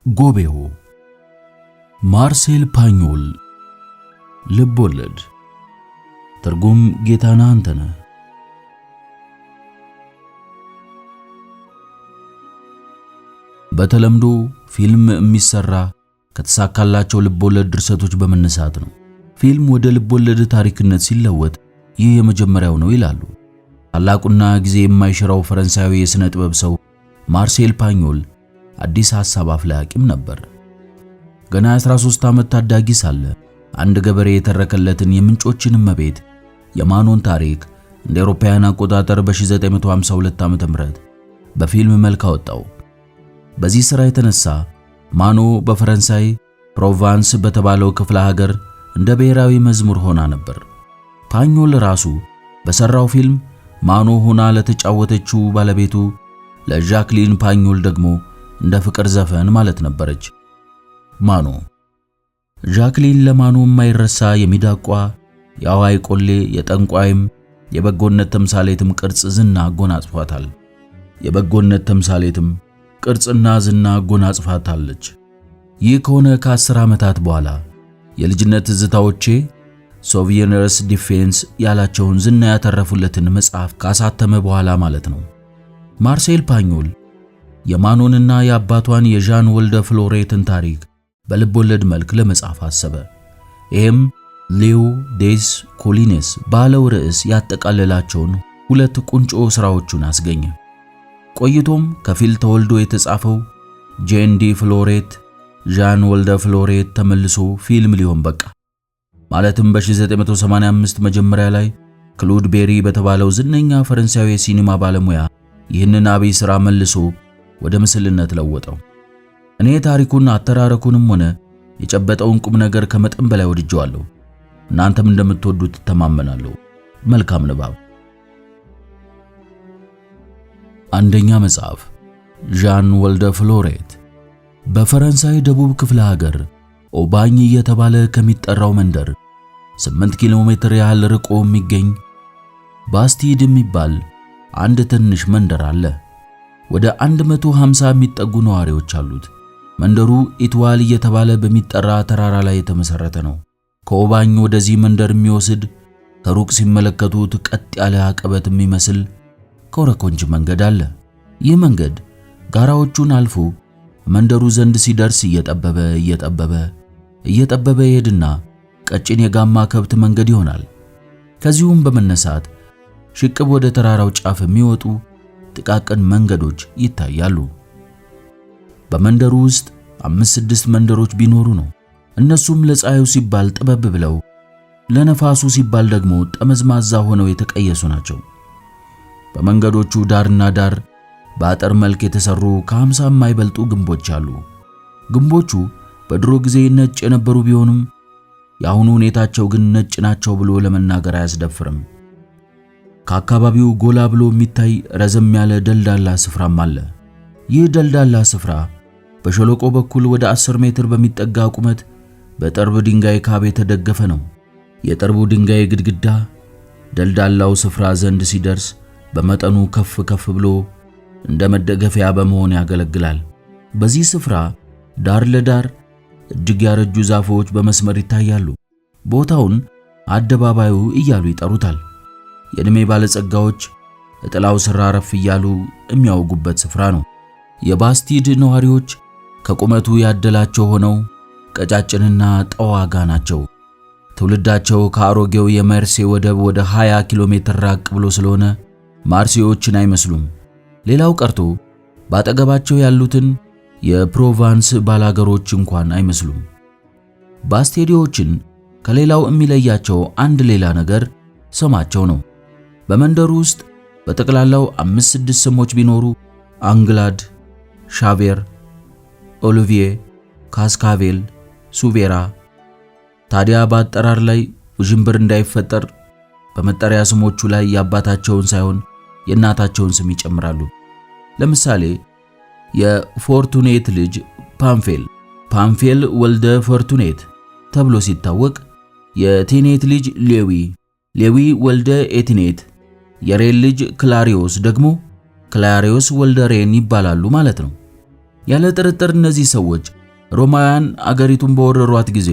ጎቤው ማርሴል ፓኞል ልቦለድ ትርጉም ጌታነህ አንተነህ። በተለምዶ ፊልም የሚሰራ ከተሳካላቸው ልቦለድ ድርሰቶች በመነሳት ነው። ፊልም ወደ ልቦለድ ታሪክነት ሲለወጥ ይህ የመጀመሪያው ነው ይላሉ ታላቁና ጊዜ የማይሽረው ፈረንሳዊ የሥነ ጥበብ ሰው ማርሴል ፓኞል። አዲስ ሐሳብ አፍላቂም ነበር። ገና 13 ዓመት ታዳጊ ሳለ አንድ ገበሬ የተረከለትን የምንጮችን እመቤት የማኖን ታሪክ እንደ አውሮፓውያን አቆጣጠር በ1952 ዓ.ም በፊልም መልክ አወጣው። በዚህ ሥራ የተነሳ ማኖ በፈረንሳይ ፕሮቫንስ በተባለው ክፍለ ሀገር እንደ ብሔራዊ መዝሙር ሆና ነበር። ፓኞል ራሱ በሠራው ፊልም ማኖ ሆና ለተጫወተችው ባለቤቱ ለዣክሊን ፓኞል ደግሞ እንደ ፍቅር ዘፈን ማለት ነበረች። ማኖ ዣክሊን ለማኖ የማይረሳ የሚዳቋ የአዋይ ቆሌ የጠንቋይም የበጎነት ተምሳሌትም ቅርጽ ዝና አጎናጽፏታል። የበጎነት ተምሳሌትም ቅርጽና ዝና አጎናጽፋታለች። ይህ ከሆነ ከ10 ዓመታት በኋላ የልጅነት ትዝታዎቼ ሶቪየነርስ ዲፌንስ ያላቸውን ዝና ያተረፉለትን መጽሐፍ ካሳተመ በኋላ ማለት ነው። ማርሴል ፓኞል የማኖንና የአባቷን የዣን ወልደ ፍሎሬትን ታሪክ በልቦለድ መልክ ለመጻፍ አሰበ። ይህም ሌው ዴስ ኮሊኔስ ባለው ርዕስ ያጠቃለላቸውን 2 ቁንጮ ሥራዎቹን አስገኘ። ቆይቶም ከፊል ተወልዶ የተጻፈው ጄን ዲ ፍሎሬት ዣን ወልደ ፍሎሬት ተመልሶ ፊልም ሊሆን በቃ። ማለትም በ1985 መጀመሪያ ላይ ክሉድ ቤሪ በተባለው ዝነኛ ፈረንሳዊ የሲኒማ ባለሙያ ይህንን አብይ ሥራ መልሶ ወደ ምስልነት ለወጠው። እኔ ታሪኩን አተራረኩንም ሆነ የጨበጠውን ቁም ነገር ከመጠን በላይ ወድጄዋለሁ። እናንተም እንደምትወዱት ተማመናለሁ። መልካም ንባብ። አንደኛ መጽሐፍ ዣን ወልደ ፍሎሬት በፈረንሳይ ደቡብ ክፍለ ሀገር ኦባኝ እየተባለ ከሚጠራው መንደር 8 ኪሎ ሜትር ያህል ርቆ የሚገኝ ባስቲድ የሚባል አንድ ትንሽ መንደር አለ። ወደ 150 የሚጠጉ ነዋሪዎች አሉት። መንደሩ ኢትዋል እየተባለ በሚጠራ ተራራ ላይ የተመሰረተ ነው። ከኦባኝ ወደዚህ መንደር የሚወስድ ከሩቅ ሲመለከቱት ቀጥ ያለ አቀበት የሚመስል ኮረኮንች መንገድ አለ። ይህ መንገድ ጋራዎቹን አልፎ መንደሩ ዘንድ ሲደርስ እየጠበበ ይሄድና ቀጭን የጋማ ከብት መንገድ ይሆናል። ከዚሁም በመነሳት ሽቅብ ወደ ተራራው ጫፍ የሚወጡ ጥቃቅን መንገዶች ይታያሉ። በመንደሩ ውስጥ 5-6 መንደሮች ቢኖሩ ነው። እነሱም ለፀሐዩ ሲባል ጠበብ ብለው ለነፋሱ ሲባል ደግሞ ጠመዝማዛ ሆነው የተቀየሱ ናቸው። በመንገዶቹ ዳርና ዳር በአጥር መልክ የተሰሩ ከ50 የማይበልጡ ግንቦች አሉ። ግንቦቹ በድሮ ጊዜ ነጭ የነበሩ ቢሆንም የአሁኑ ሁኔታቸው ግን ነጭ ናቸው ብሎ ለመናገር አያስደፍርም። ከአካባቢው ጎላ ብሎ የሚታይ ረዘም ያለ ደልዳላ ስፍራም አለ። ይህ ደልዳላ ስፍራ በሸለቆ በኩል ወደ 10 ሜትር በሚጠጋ ቁመት በጠርብ ድንጋይ ካብ የተደገፈ ነው። የጠርቡ ድንጋይ ግድግዳ ደልዳላው ስፍራ ዘንድ ሲደርስ በመጠኑ ከፍ ብሎ እንደ መደገፊያ በመሆን ያገለግላል። በዚህ ስፍራ ዳር ለዳር እጅግ ያረጁ ዛፎች በመስመር ይታያሉ። ቦታውን አደባባዩ እያሉ ይጠሩታል። የዕድሜ ባለጸጋዎች እጥላው ስራ አረፍ እያሉ የሚያወጉበት ስፍራ ነው። የባስቲድ ነዋሪዎች ከቁመቱ ያደላቸው ሆነው ቀጫጭንና ጠዋጋ ናቸው። ትውልዳቸው ከአሮጌው የመርሴ ወደብ ወደ 20 ኪሎ ሜትር ራቅ ብሎ ስለሆነ ማርሴዎችን አይመስሉም። ሌላው ቀርቶ ባጠገባቸው ያሉትን የፕሮቫንስ ባላገሮች እንኳን አይመስሉም። ባስቴዲዎችን ከሌላው የሚለያቸው አንድ ሌላ ነገር ስማቸው ነው። በመንደሩ ውስጥ በጠቅላላው 5-6 ስሞች ቢኖሩ አንግላድ፣ ሻቬር፣ ኦሊቪዬ፣ ካስካቬል፣ ሱቬራ። ታዲያ በአጠራር ላይ ውዥንብር እንዳይፈጠር በመጠሪያ ስሞቹ ላይ የአባታቸውን ሳይሆን የእናታቸውን ስም ይጨምራሉ። ለምሳሌ የፎርቱኔት ልጅ ፓምፌል ወልደ ፎርቱኔት ተብሎ ሲታወቅ፣ የቴኔት ልጅ ሌዊ ወልደ ኤቲኔት፣ የሬን ልጅ ክላሪዮስ ደግሞ ክላሪዮስ ወልደ ሬን ይባላሉ ማለት ነው። ያለ ጥርጥር እነዚህ ሰዎች ሮማውያን አገሪቱን በወረሯት ጊዜ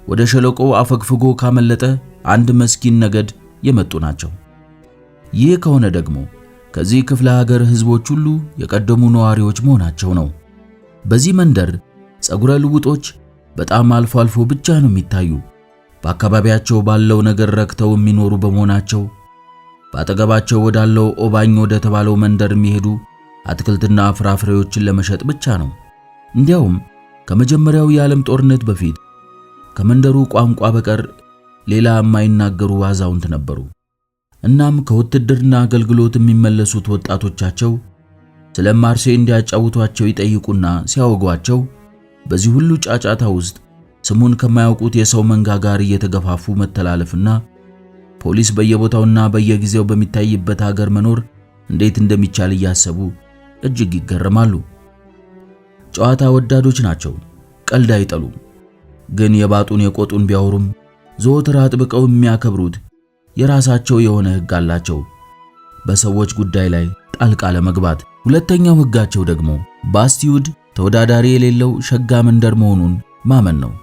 ወደ ሸለቆው አፈግፍጎ ካመለጠ አንድ መስኪን ነገድ የመጡ ናቸው። ይህ ከሆነ ደግሞ ከዚህ ክፍለ ሀገር ሕዝቦች ሁሉ የቀደሙ ነዋሪዎች መሆናቸው ነው። በዚህ መንደር ጸጉረ ልውጦች በጣም አልፎ አልፎ ብቻ ነው የሚታዩ። በአካባቢያቸው ባለው ነገር ረክተው የሚኖሩ በመሆናቸው በአጠገባቸው ወዳለው ኦባኝ ወደ ተባለው መንደር የሚሄዱ አትክልትና ፍራፍሬዎችን ለመሸጥ ብቻ ነው። እንዲያውም ከመጀመሪያው የዓለም ጦርነት በፊት ከመንደሩ ቋንቋ በቀር ሌላ የማይናገሩ አዛውንት ነበሩ። እናም ከውትድርና አገልግሎት የሚመለሱት ወጣቶቻቸው ስለ ማርሴይ እንዲያጫውቷቸው ይጠይቁና ሲያወጓቸው በዚህ ሁሉ ጫጫታ ውስጥ ስሙን ከማያውቁት የሰው መንጋ ጋር እየተገፋፉ መተላለፍና ፖሊስ በየቦታውና በየጊዜው በሚታይበት ሀገር መኖር እንዴት እንደሚቻል እያሰቡ እጅግ ይገረማሉ። ጨዋታ ወዳዶች ናቸው፣ ቀልድ አይጠሉም። ግን የባጡን የቆጡን ቢያወሩም ዘወትር አጥብቀው የሚያከብሩት የራሳቸው የሆነ ሕግ አላቸው፣ በሰዎች ጉዳይ ላይ ጣልቃ ለመግባት። ሁለተኛው ሕጋቸው ደግሞ ባስቲዩድ ተወዳዳሪ የሌለው ሸጋ መንደር መሆኑን ማመን ነው።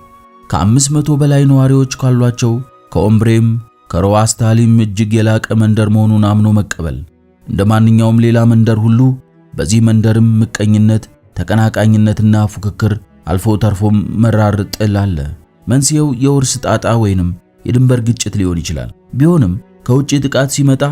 ከ500 በላይ ነዋሪዎች ካሏቸው ከኦምብሬም ከሮዋስታሊም እጅግ የላቀ መንደር መሆኑን አምኖ መቀበል። እንደ ማንኛውም ሌላ መንደር ሁሉ በዚህ መንደርም ምቀኝነት፣ ተቀናቃኝነትና ፉክክር አልፎ ተርፎም መራር ጥል አለ። መንስኤው የውርስ ጣጣ ወይንም የድንበር ግጭት ሊሆን ይችላል። ቢሆንም ከውጪ ጥቃት ሲመጣ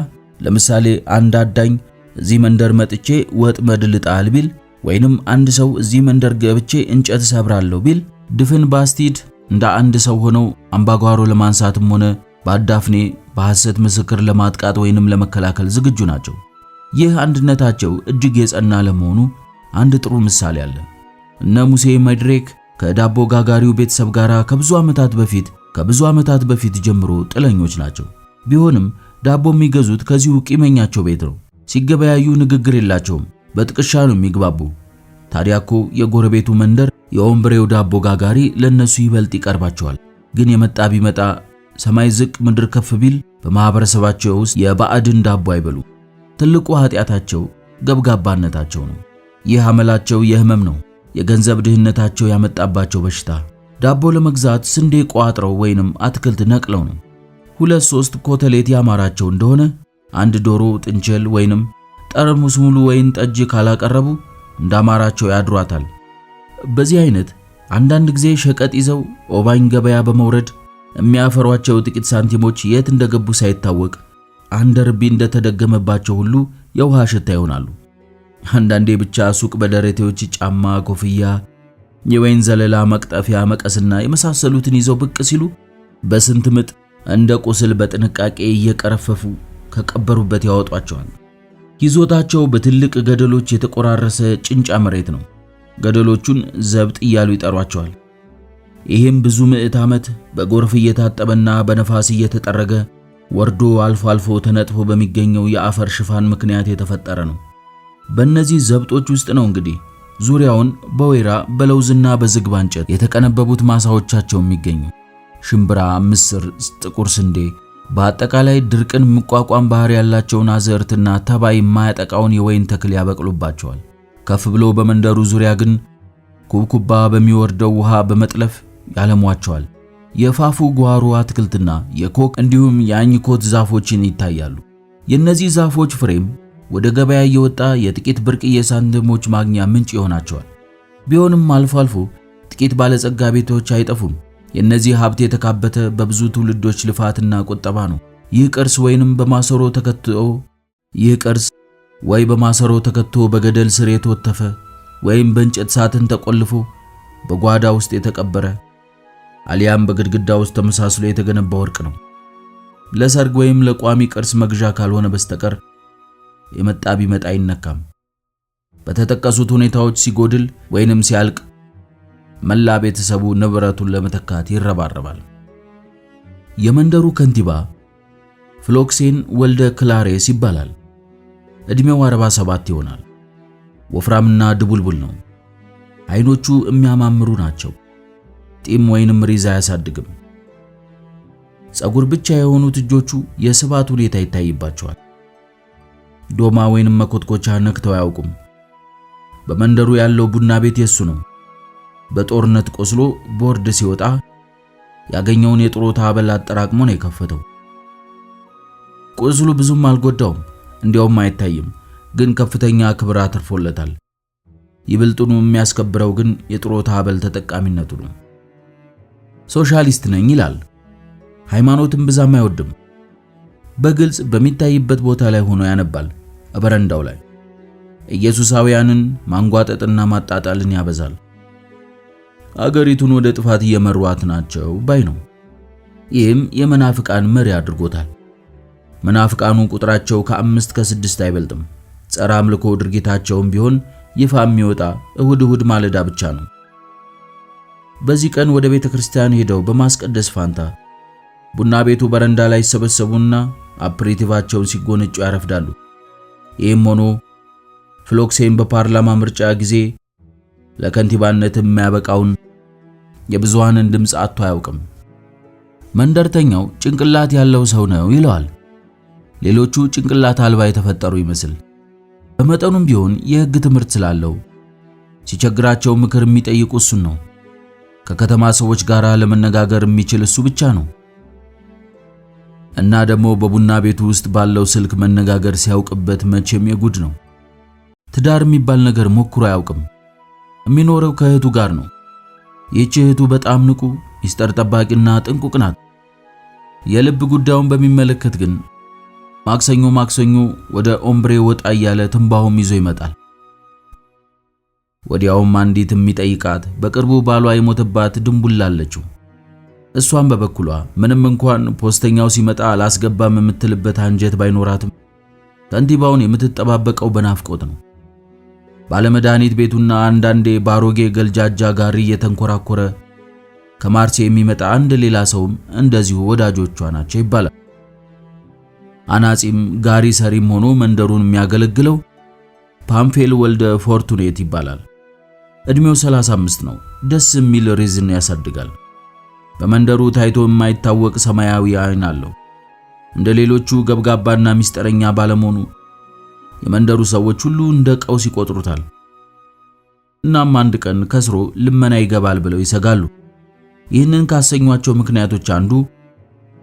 ለምሳሌ አንድ አዳኝ እዚህ መንደር መጥቼ ወጥመድ ልጣል ቢል ወይንም አንድ ሰው እዚህ መንደር ገብቼ እንጨት ሰብራለሁ ቢል ድፍን ባስቲድ እንደ አንድ ሰው ሆነው አምባጓሮ ለማንሳትም ሆነ በአዳፍኔ በሐሰት ምስክር ለማጥቃት ወይንም ለመከላከል ዝግጁ ናቸው። ይህ አንድነታቸው እጅግ የጸና ለመሆኑ አንድ ጥሩ ምሳሌ አለ። እነ ሙሴ መድሬክ ከዳቦ ጋጋሪው ቤተሰብ ጋር ከብዙ ዓመታት በፊት ጀምሮ ጥለኞች ናቸው። ቢሆንም ዳቦ የሚገዙት ከዚሁ ቂመኛቸው ቤት ነው። ሲገበያዩ ንግግር የላቸውም፣ በጥቅሻ ነው የሚግባቡ። ታዲያኮ የጎረቤቱ መንደር የኦምብሬው ዳቦ ጋጋሪ ለነሱ ይበልጥ ይቀርባቸዋል። ግን የመጣ ቢመጣ ሰማይ ዝቅ ምድር ከፍ ቢል በማህበረሰባቸው ውስጥ የባዕድን ዳቦ አይበሉ። ትልቁ ኃጢአታቸው ገብጋባነታቸው ነው። ይህ አመላቸው የህመም ነው፣ የገንዘብ ድህነታቸው ያመጣባቸው በሽታ። ዳቦ ለመግዛት ስንዴ ቋጥረው ወይንም አትክልት ነቅለው ነው። 2-3 ኮተሌት ያማራቸው እንደሆነ አንድ ዶሮ ጥንቸል ወይንም ጠርሙስ ሙሉ ወይን ጠጅ ካላቀረቡ እንዳማራቸው ያድሯታል። በዚህ አይነት አንዳንድ ጊዜ ሸቀጥ ይዘው ኦባኝ ገበያ በመውረድ የሚያፈሯቸው ጥቂት ሳንቲሞች የት እንደገቡ ሳይታወቅ አንድ ርቢ እንደተደገመባቸው ሁሉ የውሃ ሽታ ይሆናሉ። አንዳንዴ ብቻ ሱቅ በደረቴዎች ጫማ፣ ኮፍያ፣ የወይን ዘለላ፣ መቅጠፊያ፣ መቀስና የመሳሰሉትን ይዘው ብቅ ሲሉ በስንት ምጥ እንደ ቁስል በጥንቃቄ እየቀረፈፉ ከቀበሩበት ያወጧቸዋል። ይዞታቸው በትልቅ ገደሎች የተቆራረሰ ጭንጫ መሬት ነው። ገደሎቹን ዘብጥ እያሉ ይጠሯቸዋል። ይህም ብዙ ምዕት ዓመት በጎርፍ እየታጠበና በነፋስ እየተጠረገ ወርዶ አልፎ አልፎ ተነጥፎ በሚገኘው የአፈር ሽፋን ምክንያት የተፈጠረ ነው። በእነዚህ ዘብጦች ውስጥ ነው እንግዲህ ዙሪያውን በወይራ በለውዝና በዝግባ እንጨት የተቀነበቡት ማሳዎቻቸው የሚገኙ። ሽምብራ፣ ምስር፣ ጥቁር ስንዴ፣ በአጠቃላይ ድርቅን መቋቋም ባህሪ ያላቸውን አዝርዕትና ተባይ የማያጠቃውን የወይን ተክል ያበቅሉባቸዋል። ከፍ ብሎ በመንደሩ ዙሪያ ግን ኩብኩባ በሚወርደው ውሃ በመጥለፍ ያለሟቸዋል። የፋፉ ጓሮ አትክልትና የኮክ እንዲሁም የአኝኮት ዛፎችን ይታያሉ። የእነዚህ ዛፎች ፍሬም ወደ ገበያ እየወጣ የጥቂት ብርቅዬ ሳንቲሞች ማግኛ ምንጭ ይሆናቸዋል። ቢሆንም አልፎ አልፎ ጥቂት ባለጸጋ ቤቶች አይጠፉም። የእነዚህ ሀብት የተካበተ በብዙ ትውልዶች ልፋትና ቁጠባ ነው። ይህ ቅርስ ወይ በማሰሮ ተከቶ በገደል ስር የተወተፈ ወይም በእንጨት ሳጥን ተቆልፎ በጓዳ ውስጥ የተቀበረ አሊያም በግድግዳ ውስጥ ተመሳስሎ የተገነባ ወርቅ ነው። ለሰርግ ወይም ለቋሚ ቅርስ መግዣ ካልሆነ በስተቀር የመጣ ቢመጣ አይነካም። በተጠቀሱት ሁኔታዎች ሲጎድል ወይንም ሲያልቅ መላ ቤተሰቡ ንብረቱን ለመተካት ይረባረባል። የመንደሩ ከንቲባ ፍሎክሴን ወልደ ክላሬስ ይባላል። እድሜው 47 ይሆናል። ወፍራምና ድቡልቡል ነው። አይኖቹ የሚያማምሩ ናቸው። ጢም ወይንም ሪዛ አያሳድግም። ጸጉር ብቻ የሆኑት እጆቹ የስባት ሁኔታ ይታይባቸዋል። ዶማ ወይንም መኮትኮቻ ነክተው አያውቁም። በመንደሩ ያለው ቡና ቤት የሱ ነው። በጦርነት ቆስሎ ቦርድ ሲወጣ ያገኘውን የጥሮታ አበል አጠራቅሞ ነው የከፈተው። ቁስሉ ብዙም አልጎዳውም፣ እንዲያውም አይታይም፣ ግን ከፍተኛ ክብር አትርፎለታል። ይብልጡኑ የሚያስከብረው ግን የጥሮታ አበል ተጠቃሚነቱ ነው። ሶሻሊስት ነኝ ይላል። ሃይማኖትን ብዛም አይወድም። በግልጽ በሚታይበት ቦታ ላይ ሆኖ ያነባል። በረንዳው ላይ ኢየሱሳውያንን ማንጓጠጥና ማጣጣልን ያበዛል። አገሪቱን ወደ ጥፋት እየመሯት ናቸው ባይ ነው። ይህም የመናፍቃን መሪ አድርጎታል። መናፍቃኑ ቁጥራቸው ከ5 ከ6 አይበልጥም። ጸረ አምልኮ ድርጊታቸውም ቢሆን ይፋ የሚወጣ እሁድ ማለዳ ብቻ ነው። በዚህ ቀን ወደ ቤተክርስቲያን ሄደው በማስቀደስ ፋንታ ቡና ቤቱ በረንዳ ላይ ሰበሰቡና አፕሪቲቫቸውን ሲጎነጩ ያረፍዳሉ። ይህም ሆኖ ፍሎክሴን በፓርላማ ምርጫ ጊዜ ለከንቲባነት የሚያበቃውን የብዙሃንን ድምፅ አጥቶ አያውቅም። መንደርተኛው ጭንቅላት ያለው ሰው ነው ይለዋል። ሌሎቹ ጭንቅላት አልባ የተፈጠሩ ይመስል በመጠኑም ቢሆን የሕግ ትምህርት ስላለው ሲቸግራቸው ምክር የሚጠይቁ እሱን ነው። ከከተማ ሰዎች ጋር ለመነጋገር የሚችል እሱ ብቻ ነው። እና ደግሞ በቡና ቤቱ ውስጥ ባለው ስልክ መነጋገር ሲያውቅበት መቼም የጉድ ነው። ትዳር የሚባል ነገር ሞክሮ አያውቅም። የሚኖረው ከእህቱ ጋር ነው። ይህች እህቱ በጣም ንቁ፣ ሚስጥር ጠባቂና ጥንቁቅ ናት። የልብ ጉዳዩን በሚመለከት ግን ማክሰኞ ወደ ኦምብሬ ወጣ እያለ ትንባሆም ይዞ ይመጣል። ወዲያውም አንዲት የሚጠይቃት በቅርቡ ባሏ የሞተባት ድንቡላለችው። እሷም በበኩሏ ምንም እንኳን ፖስተኛው ሲመጣ አላስገባም የምትልበት አንጀት ባይኖራትም ከንቲባውን የምትጠባበቀው በናፍቆት ነው። ባለመድኃኒት ቤቱና አንዳንዴ ባሮጌ ገልጃጃ ጋሪ እየተንኮራኮረ ከማርሴ የሚመጣ አንድ ሌላ ሰውም እንደዚሁ ወዳጆቿ ናቸው ይባላል። አናጺም ጋሪ ሰሪም ሆኖ መንደሩን የሚያገለግለው ፓምፌል ወልደ ፎርቱኔት ይባላል። እድሜው 35 ነው። ደስ የሚል ሪዝን ያሳድጋል። በመንደሩ ታይቶ የማይታወቅ ሰማያዊ አይን አለው። እንደ ሌሎቹ ገብጋባና ሚስጥረኛ ባለመሆኑ የመንደሩ ሰዎች ሁሉ እንደ ቀውስ ይቆጥሩታል። እናም አንድ ቀን ከስሮ ልመና ይገባል ብለው ይሰጋሉ። ይህንን ካሰኟቸው ምክንያቶች አንዱ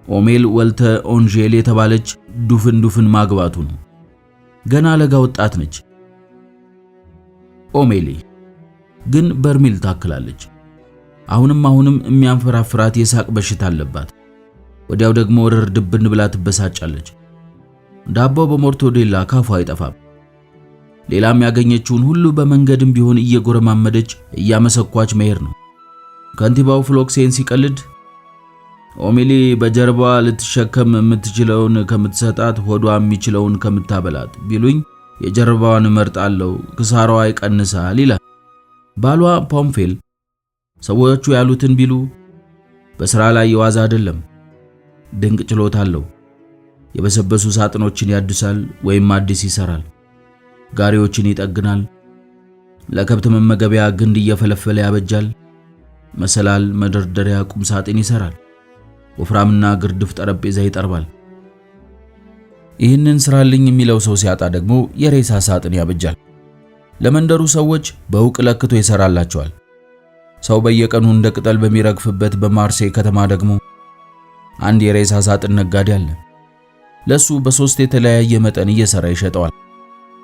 ኦሜል ወልተ ኦንጄል የተባለች ዱፍን ማግባቱ ነው። ገና ለጋ ወጣት ነች። ኦሜሌ ግን በርሚል ታክላለች። አሁንም የሚያንፈራፍራት የሳቅ በሽታ አለባት። ወዲያው ደግሞ ድብን ብላ ትበሳጫለች። ዳቦ በሞርቶዴላ ካፏ አይጠፋም። ሌላም ያገኘችውን ሁሉ በመንገድም ቢሆን እየጎረማመደች እያመሰኳች መሄድ ነው። ከንቲባው ፍሎክሴን ሲቀልድ ኦሜሌ በጀርባዋ ልትሸከም የምትችለውን ከምትሰጣት ሆዷ የሚችለውን ከምታበላት ቢሉኝ የጀርባዋን እመርጣለሁ፣ ክሳሯ ይቀንሳል ይላል። ባሏ ፖምፌል ሰዎቹ ያሉትን ቢሉ በሥራ ላይ የዋዛ አይደለም። ድንቅ ችሎታ አለው። የበሰበሱ ሳጥኖችን ያድሳል ወይም አዲስ ይሰራል። ጋሪዎችን ይጠግናል። ለከብት መመገቢያ ግንድ እየፈለፈለ ያበጃል። መሰላል፣ መደርደሪያ፣ ቁም ሳጥን ይሰራል። ወፍራምና ግርድፍ ጠረጴዛ ይጠርባል። ይህንን ስራልኝ የሚለው ሰው ሲያጣ ደግሞ የሬሳ ሳጥን ያበጃል። ለመንደሩ ሰዎች በውቅ ለክቶ ይሰራላቸዋል። ሰው በየቀኑ እንደ ቅጠል በሚረግፍበት በማርሴይ ከተማ ደግሞ አንድ የሬሳ ሳጥን ነጋዴ አለ። ለሱ በ3 የተለያየ መጠን እየሰራ ይሸጠዋል።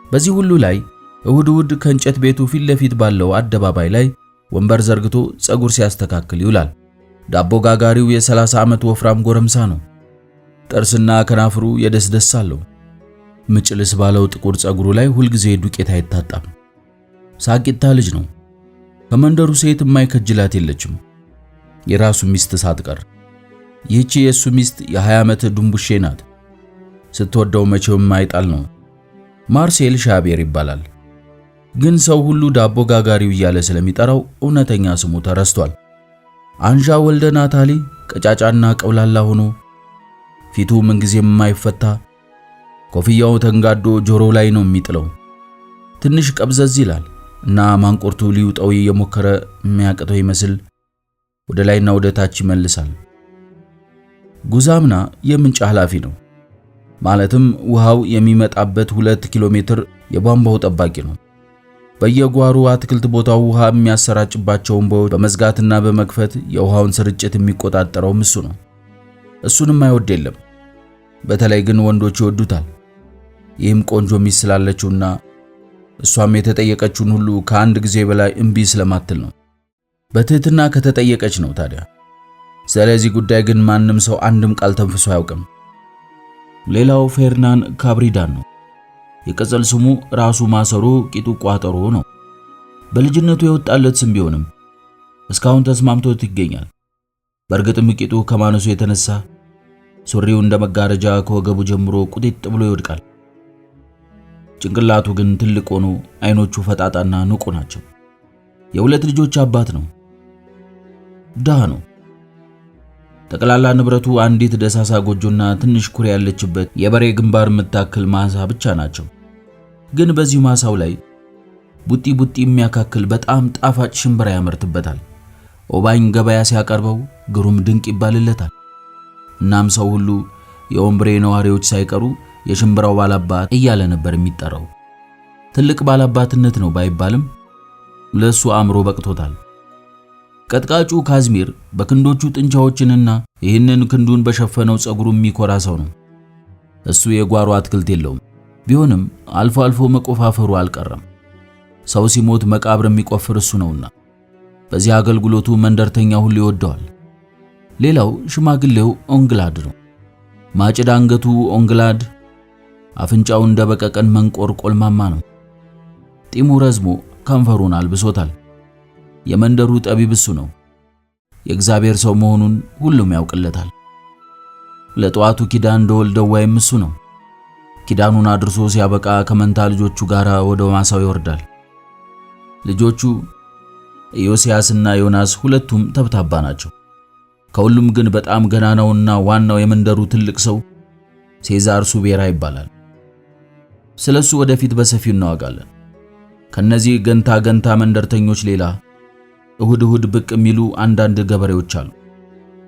በዚህ ሁሉ ላይ እሁድ ከእንጨት ቤቱ ፊት ለፊት ባለው አደባባይ ላይ ወንበር ዘርግቶ ጸጉር ሲያስተካክል ይውላል። ዳቦ ጋጋሪው የ30 ዓመት ወፍራም ጎረምሳ ነው። ጥርስና ከናፍሩ የደስደስ አለው። ምጭልስ ባለው ጥቁር ጸጉሩ ላይ ሁልጊዜ ዱቄት አይታጣም። ሳቂታ ልጅ ነው። ከመንደሩ ሴት የማይከጅላት የለችም፣ የራሱ ሚስት ሳትቀር። ይህቺ የሱ ሚስት የ20 ዓመት ድንቡሼ ናት። ስትወደው መቼም አይጣል ነው። ማርሴል ሻቤር ይባላል። ግን ሰው ሁሉ ዳቦ ጋጋሪው እያለ ስለሚጠራው እውነተኛ ስሙ ተረስቷል። አንዣ ወልደ ናታሊ ቀጫጫና ቀውላላ ሆኖ ፊቱ ምንጊዜም የማይፈታ ኮፍያው ተንጋዶ ጆሮ ላይ ነው የሚጥለው። ትንሽ ቀብዘዝ ይላል እና ማንቆርቱ ሊውጣው የሞከረ የሚያቅተው ይመስል ወደ ላይና ወደ ታች ይመልሳል። ጉዛምና የምንጭ ኃላፊ ነው። ማለትም ውሃው የሚመጣበት 2 ኪሎ ሜትር የቧንቧው ጠባቂ ነው። በየጓሮ አትክልት ቦታው ውሃ የሚያሰራጭባቸውን ቦዮች በመዝጋትና በመክፈት የውሃውን ስርጭት የሚቆጣጠረው እሱ ነው። እሱንም አይወድ የለም። በተለይ ግን ወንዶች ይወዱታል። ይህም ቆንጆ ሚስት ስላለችውና እሷም የተጠየቀችውን ሁሉ ከአንድ ጊዜ በላይ እምቢ ስለማትል ነው። በትህትና ከተጠየቀች ነው ታዲያ። ስለዚህ ጉዳይ ግን ማንም ሰው አንድም ቃል ተንፍሶ አያውቅም። ሌላው ፌርናን ካብሪዳን ነው። የቅጽል ስሙ ራሱ ማሰሮ ቂጡ ቋጠሮ ነው። በልጅነቱ የወጣለት ስም ቢሆንም እስካሁን ተስማምቶት ይገኛል። በእርግጥም ቂጡ ከማነሱ የተነሳ ሱሪው እንደ መጋረጃ ከወገቡ ጀምሮ ቁጢጥ ብሎ ይወድቃል። ጭንቅላቱ ግን ትልቅ ሆኖ አይኖቹ ፈጣጣና ንቁ ናቸው። የሁለት ልጆች አባት ነው። ድሃ ነው። ጠቅላላ ንብረቱ አንዲት ደሳሳ ጎጆና ትንሽ ኩሬ ያለችበት የበሬ ግንባር የምታክል ማሳ ብቻ ናቸው። ግን በዚህ ማሳው ላይ ቡጢ የሚያካክል በጣም ጣፋጭ ሽምብራ ያመርትበታል። ኦባኝ ገበያ ሲያቀርበው ግሩም ድንቅ ይባልለታል። እናም ሰው ሁሉ የኦምብሬ ነዋሪዎች ሳይቀሩ የሽምብራው ባላባት እያለ ነበር የሚጠራው። ትልቅ ባላባትነት ነው ባይባልም ለሱ አእምሮ በቅቶታል። ቀጥቃጩ ካዝሚር በክንዶቹ ጥንቻዎችንና ይህንን ክንዱን በሸፈነው ጸጉሩ የሚኮራ ሰው ነው። እሱ የጓሮ አትክልት የለውም። ቢሆንም አልፎ አልፎ መቆፋፈሩ አልቀረም። ሰው ሲሞት መቃብር የሚቆፍር እሱ ነውና በዚህ አገልግሎቱ መንደርተኛ ሁሉ ይወደዋል። ሌላው ሽማግሌው ኦንግላድ ነው። ማጭድ አንገቱ ኦንግላድ፣ አፍንጫው እንደ በቀቀን መንቆር ቆልማማ ነው። ጢሙ ረዝሞ ከንፈሩን አልብሶታል። የመንደሩ ጠቢብ እሱ ነው። የእግዚአብሔር ሰው መሆኑን ሁሉም ያውቅለታል። ለጧቱ ኪዳን እንደወልደው ወይም እሱ ነው። ኪዳኑን አድርሶ ሲያበቃ ከመንታ ልጆቹ ጋር ወደ ማሳው ይወርዳል። ልጆቹ ኢዮስያስና ዮናስ ሁለቱም ተብታባ ናቸው። ከሁሉም ግን በጣም ገናናውና ዋናው የመንደሩ ትልቅ ሰው ሴዛር ሱቤራ ይባላል። ስለሱ ወደፊት በሰፊው እናወጋለን። ከነዚህ ገንታ መንደርተኞች ሌላ እሁድ ብቅ የሚሉ አንዳንድ ገበሬዎች አሉ።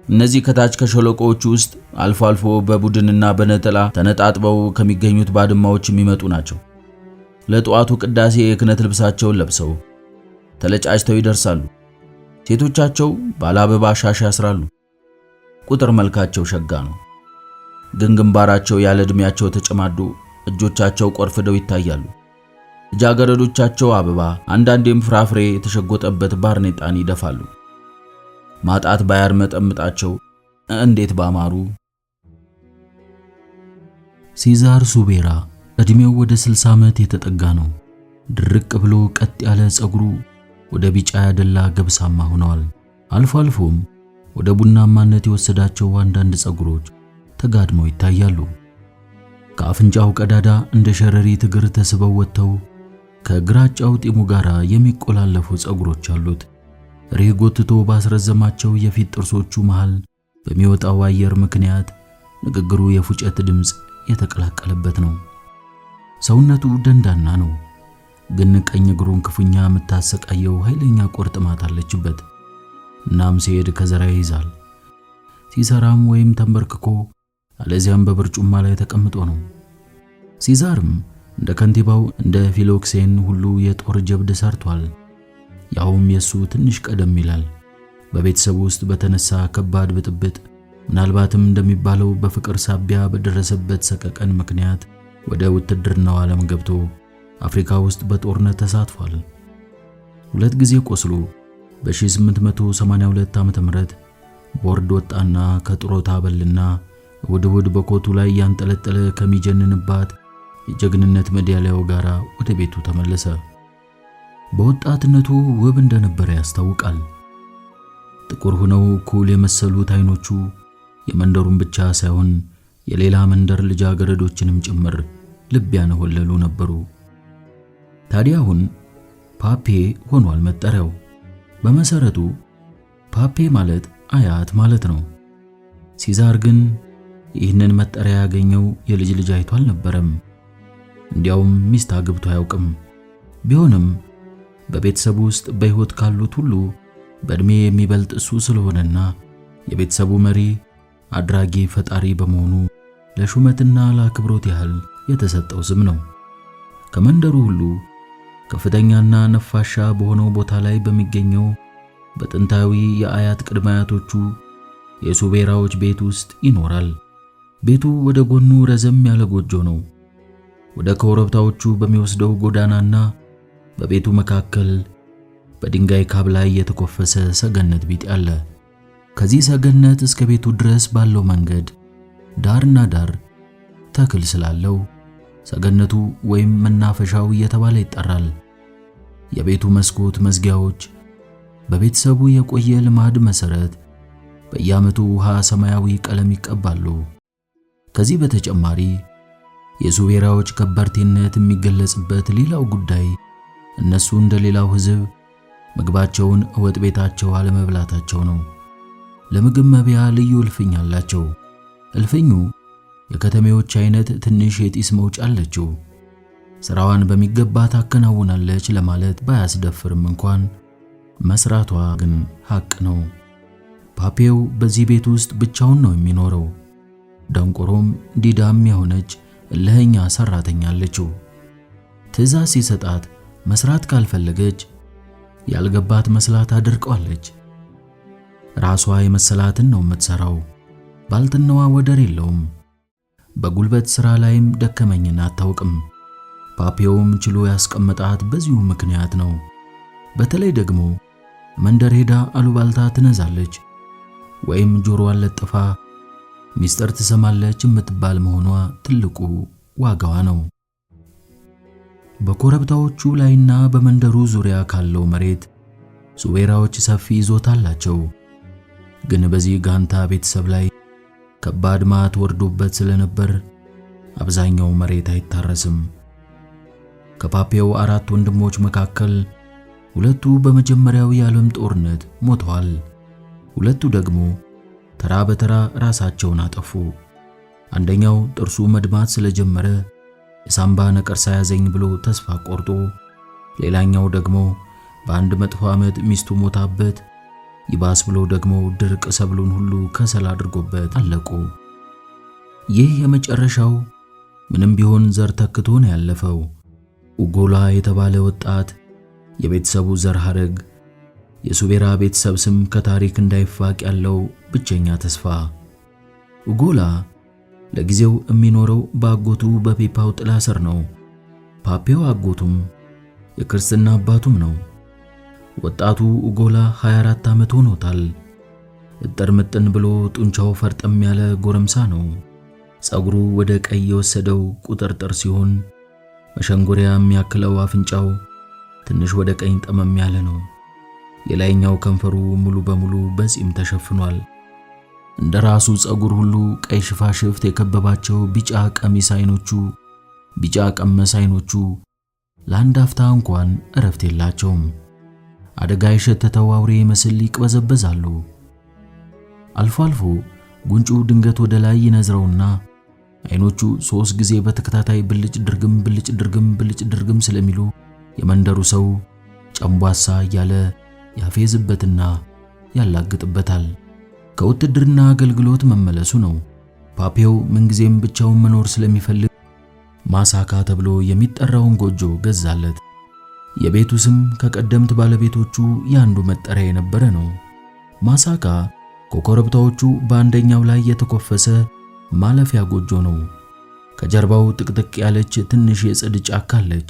እነዚህ ከታች ከሸለቆዎቹ ውስጥ አልፎ አልፎ በቡድንና በነጠላ ተነጣጥበው ከሚገኙት ባድማዎች የሚመጡ ናቸው። ለጧቱ ቅዳሴ የክህነት ልብሳቸውን ለብሰው ተለጫጭተው ይደርሳሉ። ሴቶቻቸው ባለአበባ ሻሽ ያስራሉ። ቁጥር መልካቸው ሸጋ ነው። ግን ግንባራቸው ያለ ዕድሜያቸው ተጨማዶ እጆቻቸው ቆርፍደው ይታያሉ። ልጃገረዶቻቸው አበባ አንዳንዴም ፍራፍሬ የተሸጎጠበት ባርኔጣን ይደፋሉ። ማጣት ባያርመጠምጣቸው እንዴት ባማሩ! ሴዛር ሱቤራ እድሜው ወደ 60 ዓመት የተጠጋ ነው። ድርቅ ብሎ ቀጥ ያለ ጸጉሩ ወደ ቢጫ ያደላ ገብሳማ ሆነዋል። አልፎ አልፎም ወደ ቡናማነት የወሰዳቸው አንዳንድ ጸጉሮች ተጋድመው ይታያሉ። ከአፍንጫው ቀዳዳ እንደ ሸረሪት እግር ተስበው ወጥተው ከግራጫው ጢሙ ጋር የሚቆላለፉ ጸጉሮች አሉት። ሪህ ጎትቶ ባስረዘማቸው የፊት ጥርሶቹ መሃል በሚወጣው አየር ምክንያት ንግግሩ የፉጨት ድምጽ የተቀላቀለበት ነው። ሰውነቱ ደንዳና ነው፣ ግን ቀኝ እግሩን ክፉኛ የምታሰቃየው ኃይለኛ ቁርጥማት አለችበት። እናም ሲሄድ ከዘራ ይይዛል። ሲሰራም ወይም ተንበርክኮ አለዚያም በብርጩማ ላይ ተቀምጦ ነው። ሲዛርም እንደ ከንቲባው እንደ ፊሎክሴን ሁሉ የጦር ጀብድ ሰርቷል። ያውም የሱ ትንሽ ቀደም ይላል። በቤተሰቡ ውስጥ በተነሳ ከባድ ብጥብጥ ምናልባትም እንደሚባለው በፍቅር ሳቢያ በደረሰበት ሰቀቀን ምክንያት ወደ ውትድርናው ዓለም ገብቶ አፍሪካ ውስጥ በጦርነት ተሳትፏል። 2 ጊዜ ቆስሎ በ1882 ዓመተ ምህረት ቦርድ ወጣና ከጥሮታ በልና እሁድ በኮቱ ላይ ያንጠለጠለ ከሚጀንንባት የጀግንነት ሜዳሊያው ጋር ወደ ቤቱ ተመለሰ። በወጣትነቱ ውብ እንደነበረ ያስታውቃል። ጥቁር ሆነው ኩል የመሰሉት አይኖቹ የመንደሩን ብቻ ሳይሆን የሌላ መንደር ልጃገረዶችንም ጭምር ልብ ያነሆለሉ ነበሩ። ታዲያ አሁን ፓፔ ሆኗል መጠሪያው። በመሰረቱ ፓፔ ማለት አያት ማለት ነው። ሲዛር ግን ይህንን መጠሪያ ያገኘው የልጅ ልጅ አይቶ አልነበረም። እንዲያውም ሚስት አግብቶ አያውቅም። ቢሆንም በቤተሰቡ ውስጥ በሕይወት ካሉት ሁሉ በእድሜ የሚበልጥ እሱ ስለሆነና የቤተሰቡ መሪ አድራጊ ፈጣሪ በመሆኑ ለሹመትና ለአክብሮት ያህል የተሰጠው ስም ነው። ከመንደሩ ሁሉ ከፍተኛና ነፋሻ በሆነው ቦታ ላይ በሚገኘው በጥንታዊ የአያት ቅድመ አያቶቹ የሱቤራዎች ቤት ውስጥ ይኖራል። ቤቱ ወደ ጎኑ ረዘም ያለ ጎጆ ነው። ወደ ኮረብታዎቹ በሚወስደው ጎዳናና በቤቱ መካከል በድንጋይ ካብ ላይ የተኮፈሰ ሰገነት ቢጤ አለ። ከዚህ ሰገነት እስከ ቤቱ ድረስ ባለው መንገድ ዳርና ዳር ተክል ስላለው ሰገነቱ ወይም መናፈሻው እየተባለ ይጠራል። የቤቱ መስኮት መዝጊያዎች በቤተሰቡ የቆየ ልማድ መሰረት በየዓመቱ ውሃ ሰማያዊ ቀለም ይቀባሉ። ከዚህ በተጨማሪ የሱቤራዎች ከበርቴነት የሚገለጽበት ሌላው ጉዳይ እነሱ እንደሌላው ሕዝብ ምግባቸውን ወጥ ቤታቸው አለመብላታቸው ነው። ለምግብ መብያ ልዩ እልፍኝ አላቸው። እልፍኙ የከተሜዎች አይነት ትንሽ የጢስ መውጫ አለችው። ስራዋን በሚገባ ታከናውናለች ለማለት ባያስደፍርም እንኳን መስራቷ ግን ሐቅ ነው። ፓፔው በዚህ ቤት ውስጥ ብቻውን ነው የሚኖረው። ደንቆሮም ዲዳም የሆነች እልህኛ ሰራተኛ አለችው። ትዕዛዝ ሲሰጣት መስራት ካልፈለገች ያልገባት መስላት አድርቀዋለች። ራሷ የመሰላትን ነው የምትሰራው። ባልትናዋ ወደር የለውም። በጉልበት ሥራ ላይም ደከመኝን አታውቅም። ፓፔውም ችሎ ያስቀመጣት በዚሁ ምክንያት ነው። በተለይ ደግሞ መንደር ሄዳ አሉባልታ ትነዛለች ወይም ጆሮዋን ለጥፋ ሚስጥር ትሰማለች የምትባል መሆኗ ትልቁ ዋጋዋ ነው። በኮረብታዎቹ ላይና በመንደሩ ዙሪያ ካለው መሬት ሱቤራዎች ሰፊ ይዞታ አላቸው። ግን በዚህ ጋንታ ቤተሰብ ላይ ከባድ ማት ወርዶበት ስለነበር አብዛኛው መሬት አይታረስም። ከፓፔው 4 ወንድሞች መካከል 2ቱ በመጀመሪያው የዓለም ጦርነት ሞተዋል። 2ቱ ደግሞ ተራ በተራ ራሳቸውን አጠፉ። አንደኛው ጥርሱ መድማት ስለጀመረ የሳምባ ነቀርሳ ያዘኝ ብሎ ተስፋ ቆርጦ፣ ሌላኛው ደግሞ በአንድ መጥፎ ዓመት ሚስቱ ሞታበት ይባስ ብሎ ደግሞ ድርቅ ሰብሉን ሁሉ ከሰል አድርጎበት አለቁ። ይህ የመጨረሻው ምንም ቢሆን ዘር ተክቶ ነው ያለፈው። ኡጎላ የተባለ ወጣት የቤተሰቡ ዘር ሐረግ፣ የሱቤራ ቤተሰብ ስም ከታሪክ እንዳይፋቅ ያለው ብቸኛ ተስፋ። ኡጎላ ለጊዜው የሚኖረው በአጎቱ በፔፓው ጥላ ስር ነው። ፓፔው አጎቱም የክርስትና አባቱም ነው። ወጣቱ ኡጎላ 24 ዓመት ሆኖታል። እጥር ምጥን ብሎ ጡንቻው ፈርጠም ያለ ጎረምሳ ነው። ጸጉሩ ወደ ቀይ የወሰደው ቁጥርጥር ሲሆን መሸንጎሪያ የሚያክለው አፍንጫው ትንሽ ወደ ቀኝ ጠመም ያለ ነው። የላይኛው ከንፈሩ ሙሉ በሙሉ በጺም ተሸፍኗል። እንደ ራሱ ጸጉር ሁሉ ቀይ ሽፋሽፍት የከበባቸው ቢጫ ቀሚስ አይኖቹ፣ ቢጫ ቀመስ አይኖቹ ለአንድ አፍታ እንኳን እረፍት የላቸውም። አደጋ የሸተተው አውሬ መስል ይቅበዘበዛሉ። አልፎ አልፎ ጉንጩ ድንገት ወደ ላይ ይነዝረውና አይኖቹ 3 ጊዜ በተከታታይ ብልጭ ድርግም ስለሚሉ የመንደሩ ሰው ጨምቧሳ እያለ ያፌዝበትና ያላግጥበታል። ከውትድርና አገልግሎት መመለሱ ነው። ፓፔው ምንጊዜም ብቻውን መኖር ስለሚፈልግ ማሳካ ተብሎ የሚጠራውን ጎጆ ገዛለት። የቤቱ ስም ከቀደምት ባለቤቶቹ ያንዱ መጠሪያ የነበረ ነው። ማሳካ ከኮረብታዎቹ በአንደኛው ላይ የተኮፈሰ ማለፊያ ጎጆ ነው። ከጀርባው ጥቅጥቅ ያለች ትንሽ የጽድ ጫካ አለች።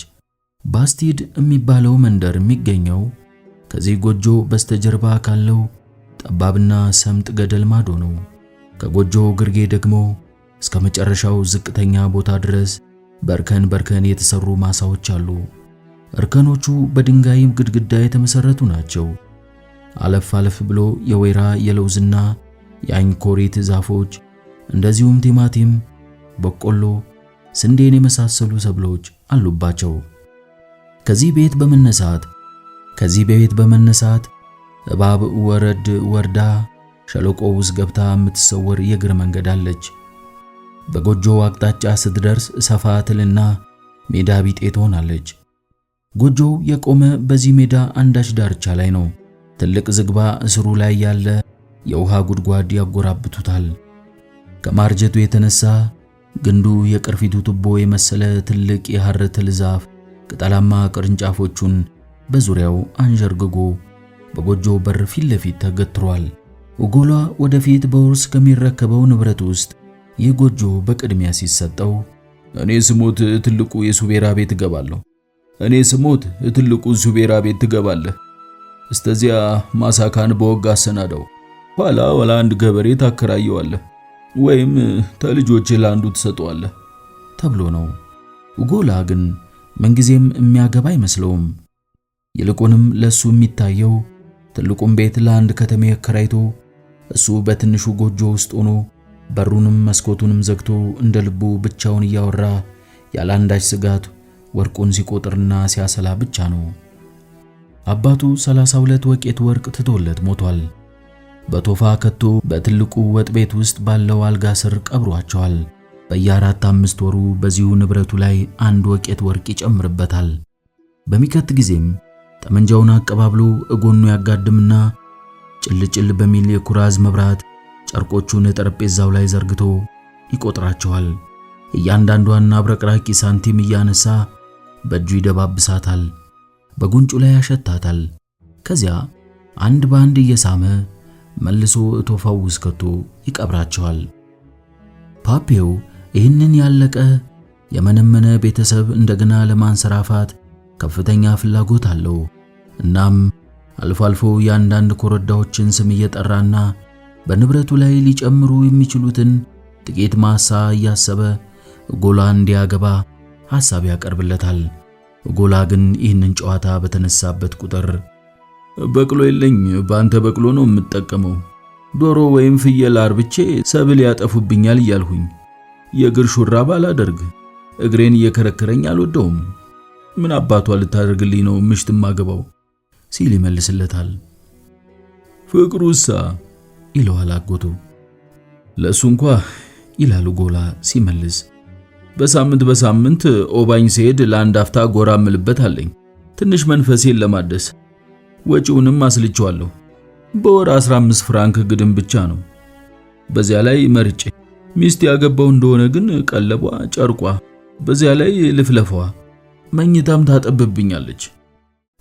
ባስቲድ የሚባለው መንደር የሚገኘው ከዚህ ጎጆ በስተጀርባ ካለው ጠባብና ሰምጥ ገደል ማዶ ነው። ከጎጆው ግርጌ ደግሞ እስከ መጨረሻው ዝቅተኛ ቦታ ድረስ በርከን የተሰሩ ማሳዎች አሉ። እርከኖቹ በድንጋይ ግድግዳ የተመሰረቱ ናቸው። አለፍ ብሎ የወይራ የለውዝና የአንኮሪት ዛፎች እንደዚሁም ቲማቲም፣ በቆሎ፣ ስንዴን የመሳሰሉ ሰብሎች አሉባቸው። ከዚህ ቤት በመነሳት እባብ ወርዳ ሸለቆ ውስጥ ገብታ የምትሰወር የእግር መንገድ አለች። በጎጆው አቅጣጫ ስትደርስ ሰፋ ትልና ሜዳ ቢጤ ትሆናለች። ጎጆው የቆመ በዚህ ሜዳ አንዳች ዳርቻ ላይ ነው። ትልቅ ዝግባ እስሩ ላይ ያለ የውሃ ጉድጓድ ያጎራብቱታል። ከማርጀቱ የተነሳ ግንዱ የቅርፊቱ ቱቦ የመሰለ ትልቅ የሐር ትል ዛፍ ቅጠላማ ቅርንጫፎቹን በዙሪያው አንዠርግጎ በጎጆ በር ፊት ለፊት ተገትሯል። ኡጎላ ወደፊት በውርስ ከሚረከበው ንብረት ውስጥ ይህ ጎጆ በቅድሚያ ሲሰጠው እኔ ስሞት ትልቁ የሱቤራ ቤት እገባለሁ፣ እኔ ስሞት ትልቁ ሱቤራ ቤት ትገባለህ፣ እስተዚያ ማሳካን በወግ አሰናዳው፣ ኋላ አንድ ገበሬ ታከራየዋለህ ወይም ተልጆች ለአንዱ ትሰጠዋለህ ተብሎ ነው። ኡጎላ ግን ምንጊዜም የሚያገባ አይመስለውም። ይልቁንም ለሱ የሚታየው ትልቁን ቤት ለአንድ ከተሜ አከራይቶ እሱ በትንሹ ጎጆ ውስጥ ሆኖ በሩንም መስኮቱንም ዘግቶ እንደ ልቡ ብቻውን እያወራ ያለ አንዳች ስጋት ወርቁን ሲቆጥርና ሲያሰላ ብቻ ነው። አባቱ 32 ወቄት ወርቅ ትቶለት ሞቷል። በቶፋ ከቶ በትልቁ ወጥ ቤት ውስጥ ባለው አልጋ ስር ቀብሯቸዋል። በየ4-5 ወሩ በዚሁ ንብረቱ ላይ 1 ወቄት ወርቅ ይጨምርበታል። በሚከት ጊዜም ጠመንጃውን አቀባብሎ እጎኑ ያጋድምና ጭልጭል በሚል የኩራዝ መብራት ጨርቆቹን ጠረጴዛው ላይ ዘርግቶ ይቆጥራቸዋል። እያንዳንዷን አብረቅራቂ ሳንቲም እያነሳ በእጁ ይደባብሳታል፣ በጉንጩ ላይ ያሸታታል። ከዚያ አንድ በአንድ እየሳመ መልሶ እቶፋው ውስጥ ከቶ ይቀብራቸዋል። ፓፔው ይህንን ያለቀ የመነመነ ቤተሰብ እንደገና ለማንሰራፋት ከፍተኛ ፍላጎት አለው። እናም አልፎ አልፎ የአንዳንድ ኮረዳዎችን ስም እየጠራና በንብረቱ ላይ ሊጨምሩ የሚችሉትን ጥቂት ማሳ እያሰበ ኡጎላ እንዲያገባ ሐሳብ ያቀርብለታል። ኡጎላ ግን ይህንን ጨዋታ በተነሳበት ቁጥር በቅሎ የለኝ፣ በአንተ በቅሎ ነው የምጠቀመው፣ ዶሮ ወይም ፍየል አርብቼ ሰብል ያጠፉብኛል እያልሁኝ የእግር ሹራብ አላደርግ፣ እግሬን እየከረከረኝ አልወደውም፣ ምን አባቷ ልታደርግልኝ ነው ምሽት ማገባው ሲል ይመልስለታል። ፍቅሩሳ ይለዋል አጎቱ። ለሱ እንኳ ይላል ኡጎላ ሲመልስ በሳምንት ኦባኝ ሲሄድ ለአንድ አፍታ ጎራ ምልበት አለኝ፣ ትንሽ መንፈሴን ለማደስ ወጪውንም አስልቼዋለሁ። በወር 15 ፍራንክ ግድም ብቻ ነው። በዚያ ላይ መርጬ ሚስት ያገባው እንደሆነ ግን ቀለቧ፣ ጨርቋ፣ በዚያ ላይ ልፍለፏ፣ መኝታም ታጠብብኛለች።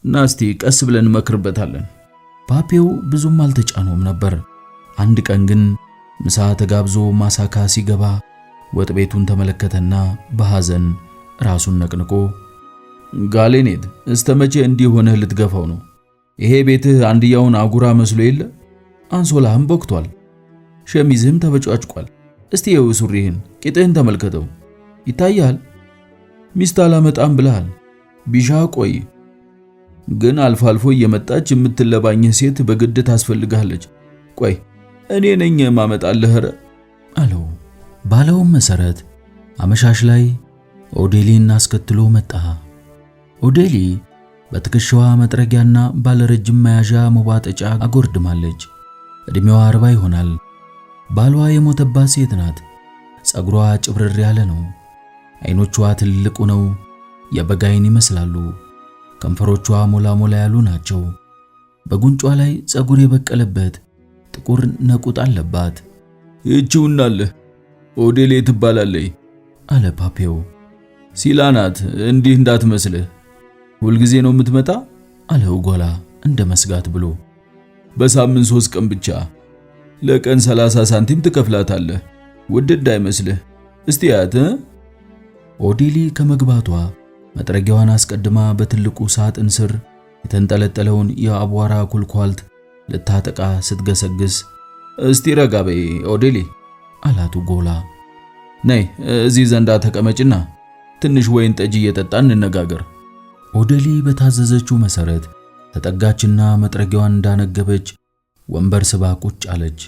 ናስቲ ቀስ ብለን መክርበታለን። ፓፔው ብዙም አልተጫነውም ነበር። አንድ ቀን ግን ምሳ ተጋብዞ ማሳካ ሲገባ ወጥ ቤቱን ተመለከተና በሐዘን ራሱን ነቅንቆ ጋሌኔት እስተመቼ እንዲህ ሆነህ ልትገፋው ነው? ይሄ ቤትህ አንድያውን አጉራ መስሎ የለ? አንሶላህም ቦክቷል፣ ሸሚዝህም ተበጫጭቋል። እስቲ የው ሱሪህን ቂጥህን ተመልከተው፣ ይታያል። ሚስት አላመጣም ብለሃል። ቢሻ ቆይ ግን አልፎ አልፎ እየመጣች የምትለባኝህ ሴት በግድ ታስፈልጋለች። ቆይ እኔ ነኝ ማመጣልህ አለው። ባለውም መሰረት አመሻሽ ላይ ኦዴሊን አስከትሎ መጣ። ኦዴሊ በትከሻዋ መጥረጊያና ባለረጅም መያዣ መዋጠጫ አጎርድማለች። እድሜዋ 40 ይሆናል። ባሏ የሞተባት ሴት ናት። ጸጉሯ ጭብርር ያለ ነው። አይኖቿ ትልቁ ነው፣ የበግ አይን ይመስላሉ። ከንፈሮቿ ሞላ ሞላ ያሉ ናቸው። በጉንጯ ላይ ጸጉር የበቀለበት ጥቁር ነቁጥ አለባት። እቺውናለ ኦዴሌ ትባላለች አለ ፓፔው። ሲላናት እንዲህ እንዳትመስልህ፣ ሁልጊዜ ነው የምትመጣ አለ ኡጎላ እንደ መስጋት ብሎ። በሳምንት 3 ቀን ብቻ፣ ለቀን 30 ሳንቲም ትከፍላታለህ። ውድድ አይመስልህ? እስቲ ያት። ኦዴሊ ከመግባቷ መጥረጊያዋን አስቀድማ በትልቁ ሳጥን ስር የተንጠለጠለውን የአቧራ ኩልኳልት ልታጠቃ ስትገሰግስ እስቲ ረጋ በይ ኦዴሊ አላት ኡጎላ። ነይ እዚህ ዘንዳ ተቀመጭና ትንሽ ወይን ጠጅ እየጠጣን እንነጋገር። ኦዴሊ በታዘዘችው መሰረት ተጠጋችና መጥረጊያዋን እንዳነገበች ወንበር ስባ ቁጭ አለች።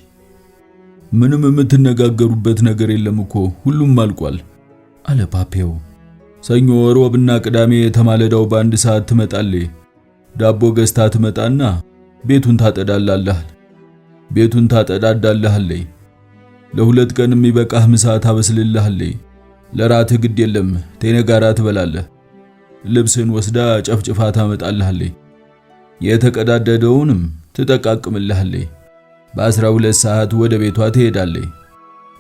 ምንም የምትነጋገሩበት ነገር የለም እኮ ሁሉም አልቋል አለ ፓፔው። ሰኞ፣ ሮብና ቅዳሜ የተማለዳው በአንድ ሰዓት ትመጣለች። ዳቦ ገዝታ ትመጣና ቤቱን ታጠዳላለህ። ቤቱን ታጠዳዳለህ። ለሁለት ቀን የሚበቃህ ምሳ ታበስልልሃለች። ለራትህ ግድ የለም ቴነ ጋራ ትበላለህ። ልብስን ወስዳ ጨፍጭፋ ታመጣልሃለች። የተቀዳደደውንም ትጠቃቅምልሃለች። በ12 ሰዓት ወደ ቤቷ ትሄዳለች።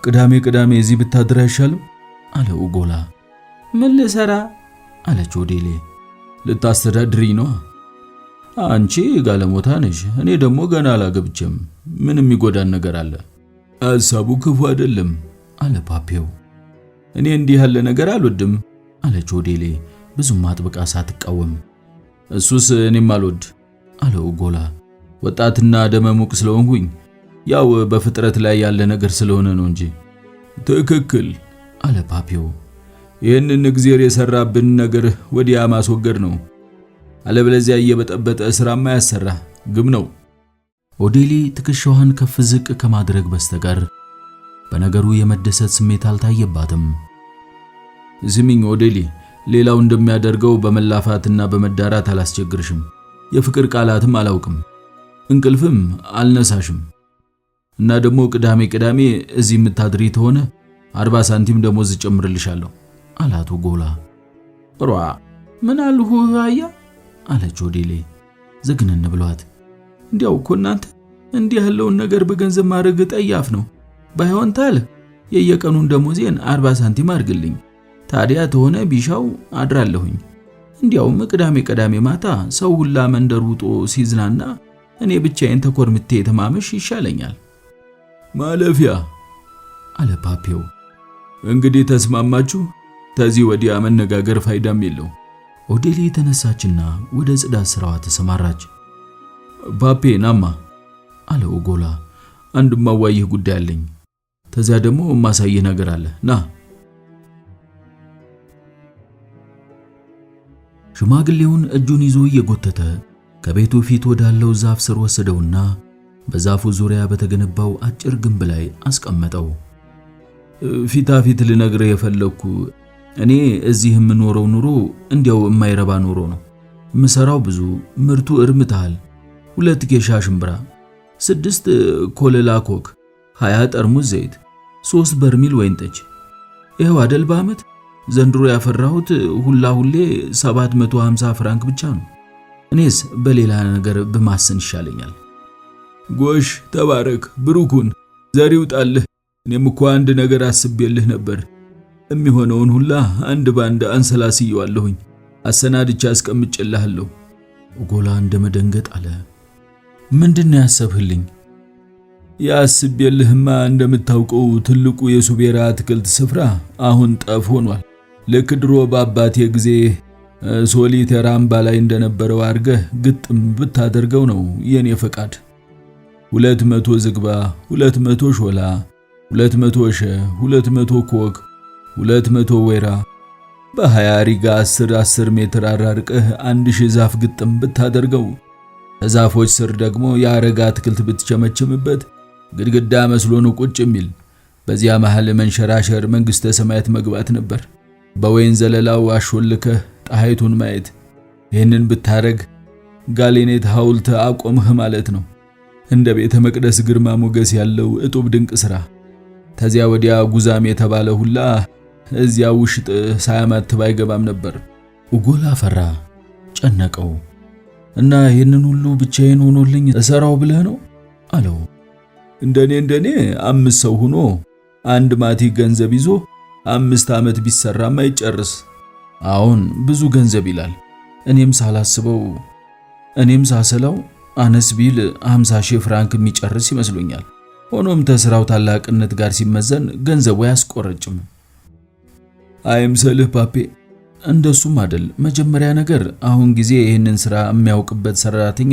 ቅዳሜ እዚህ ብታድር አይሻልም አለ ኡጎላ። ምን ልሰራ አለች ኦዴሊ። ልታስተዳድሪኝ ነው? አንቺ ጋለሞታ ነሽ፣ እኔ ደግሞ ገና አላገብቼም። ምን የሚጎዳን ነገር አለ? ሐሳቡ ክፉ አይደለም አለ ፓፔው። እኔ እንዲህ ያለ ነገር አልወድም አለች ኦዴሌ ብዙም አጥብቃ ሳትቃወም። እሱስ እኔም አልወድ አለው ጎላ። ወጣትና ደመሙቅ ስለሆንኩኝ ያው በፍጥረት ላይ ያለ ነገር ስለሆነ ነው እንጂ። ትክክል አለ ፓፔው። ይህንን እግዚአብሔር የሰራብን ነገር ወዲያ ማስወገድ ነው። አለበለዚያ እየበጠበጠ ስራማ ያሰራ ግም ነው። ኦዴሌ ትከሻዋን ከፍ ዝቅ ከማድረግ በስተቀር በነገሩ የመደሰት ስሜት አልታየባትም። ዝምኝ ኦዴሌ፣ ሌላው እንደሚያደርገው በመላፋትና በመዳራት አላስቸግርሽም። የፍቅር ቃላትም አላውቅም፣ እንቅልፍም አልነሳሽም። እና ደግሞ ቅዳሜ ቅዳሜ እዚህ የምታድሪ ተሆነ 40 ሳንቲም ደሞዝ ጨምርልሻለሁ አላቱ ጎላ። ሯ ምን አልሁ አያ አለች ኦዴሌ ዝግነን ብሏት። እንዲያው እኮ እናንተ እንዲህ ያለውን ነገር በገንዘብ ማድረግ ጠያፍ ነው። ባይሆን ታለ የየቀኑን ደሞዜን 40 ሳንቲም አድርግልኝ። ታዲያ ተሆነ ቢሻው አድራለሁኝ። እንዲያውም ቅዳሜ ቅዳሜ ማታ ሰው ሁላ መንደር ውጦ ሲዝናና እኔ ብቻዬን ተኮርምቴ ተማመሽ ይሻለኛል። ማለፊያ አለ ፓፔው። እንግዲህ ተስማማችሁ? ተዚህ ወዲያ መነጋገር ፋይዳም የለው። ኦዴሌ ተነሳችና ወደ ጽዳት ስራዋ ተሰማራች። ፓፔ ናማ አለው ጎላ። አንድ ማዋይህ ጉዳይ አለኝ። ተዚያ ደግሞ ማሳየህ ነገር አለ። ና። ሽማግሌውን እጁን ይዞ እየጎተተ ከቤቱ ፊት ወዳለው ዛፍ ስር ወሰደውና በዛፉ ዙሪያ በተገነባው አጭር ግንብ ላይ አስቀመጠው። ፊታፊት ልነግርህ የፈለኩ እኔ እዚህ የምኖረው ኑሮ እንዲያው የማይረባ ኑሮ ነው። ምሰራው ብዙ፣ ምርቱ እርምታል። 2 ኬሻ ሽምብራ፣ 6 ኮለላ ኮክ፣ 20 ጠርሙስ ዘይት፣ 3 በርሚል ወይን ጠጅ። ይሄው አይደል በአመት ዘንድሮ ያፈራሁት ሁላ ሁሌ 750 ፍራንክ ብቻ ነው። እኔስ በሌላ ነገር በማሰን ይሻለኛል። ጎሽ ተባረክ፣ ብሩኩን ዘሪው ጣልህ። እኔም እኮ አንድ ነገር አስቤልህ ነበር። የሚሆነውን ሁላ አንድ ባንድ አንሰላስየዋለሁኝ። አሰናድቻ አስቀምጬልሃለሁ። ጎላ እንደመደንገጥ አለ። ምንድነው ያሰብህልኝ? ያስቤልህማ እንደምታውቀው ትልቁ የሱቤራ አትክልት ስፍራ አሁን ጠፍ ሆኗል። ልክ ድሮ በአባቴ ጊዜ ሶሊቴር አምባ ላይ እንደነበረው አድርገህ ግጥም ብታደርገው ነው የኔ ፈቃድ። 200 ዝግባ፣ 200 ሾላ፣ 200 ሸ፣ 200 ኮክ፣ 200 ወይራ በ20 ሪጋ 10 ሜትር አራርቀህ 1000 ዛፍ ግጥም ብታደርገው፣ ዛፎች ስር ደግሞ ያረጋ አትክልት ብትቸመችምበት ግድግዳ መስሎ ነው ቁጭ የሚል። በዚያ መሃል መንሸራሸር መንግስተ ሰማያት መግባት ነበር። በወይን ዘለላው አሾልከህ ጣይቱን ማየት። ይህንን ብታረግ ጋሌኔት ሐውልት አቆምህ ማለት ነው። እንደ ቤተ መቅደስ ግርማ ሞገስ ያለው እጡብ ድንቅ ስራ። ተዚያ ወዲያ ጉዛም የተባለ ሁላ እዚያ ውሽጥ ሳያማትብ አይገባም ነበር። ጎላ ፈራ፣ ጨነቀው። እና ይህንን ሁሉ ብቻዬን ሆኖልኝ እሰራው ብለህ ነው አለው። እንደኔ 5 ሰው ሆኖ አንድ ማቲ ገንዘብ ይዞ 5 ዓመት ቢሰራም አይጨርስ። አሁን ብዙ ገንዘብ ይላል። እኔም ሳሰላው አነስ ቢል 50,000 ፍራንክ የሚጨርስ ይመስሉኛል። ሆኖም ተስራው ታላቅነት ጋር ሲመዘን ገንዘቡ ያስቆረጭም። አይምሰልህ ፓፔ፣ እንደሱም አይደል። መጀመሪያ ነገር አሁን ጊዜ ይህንን ስራ የሚያውቅበት ሰራተኛ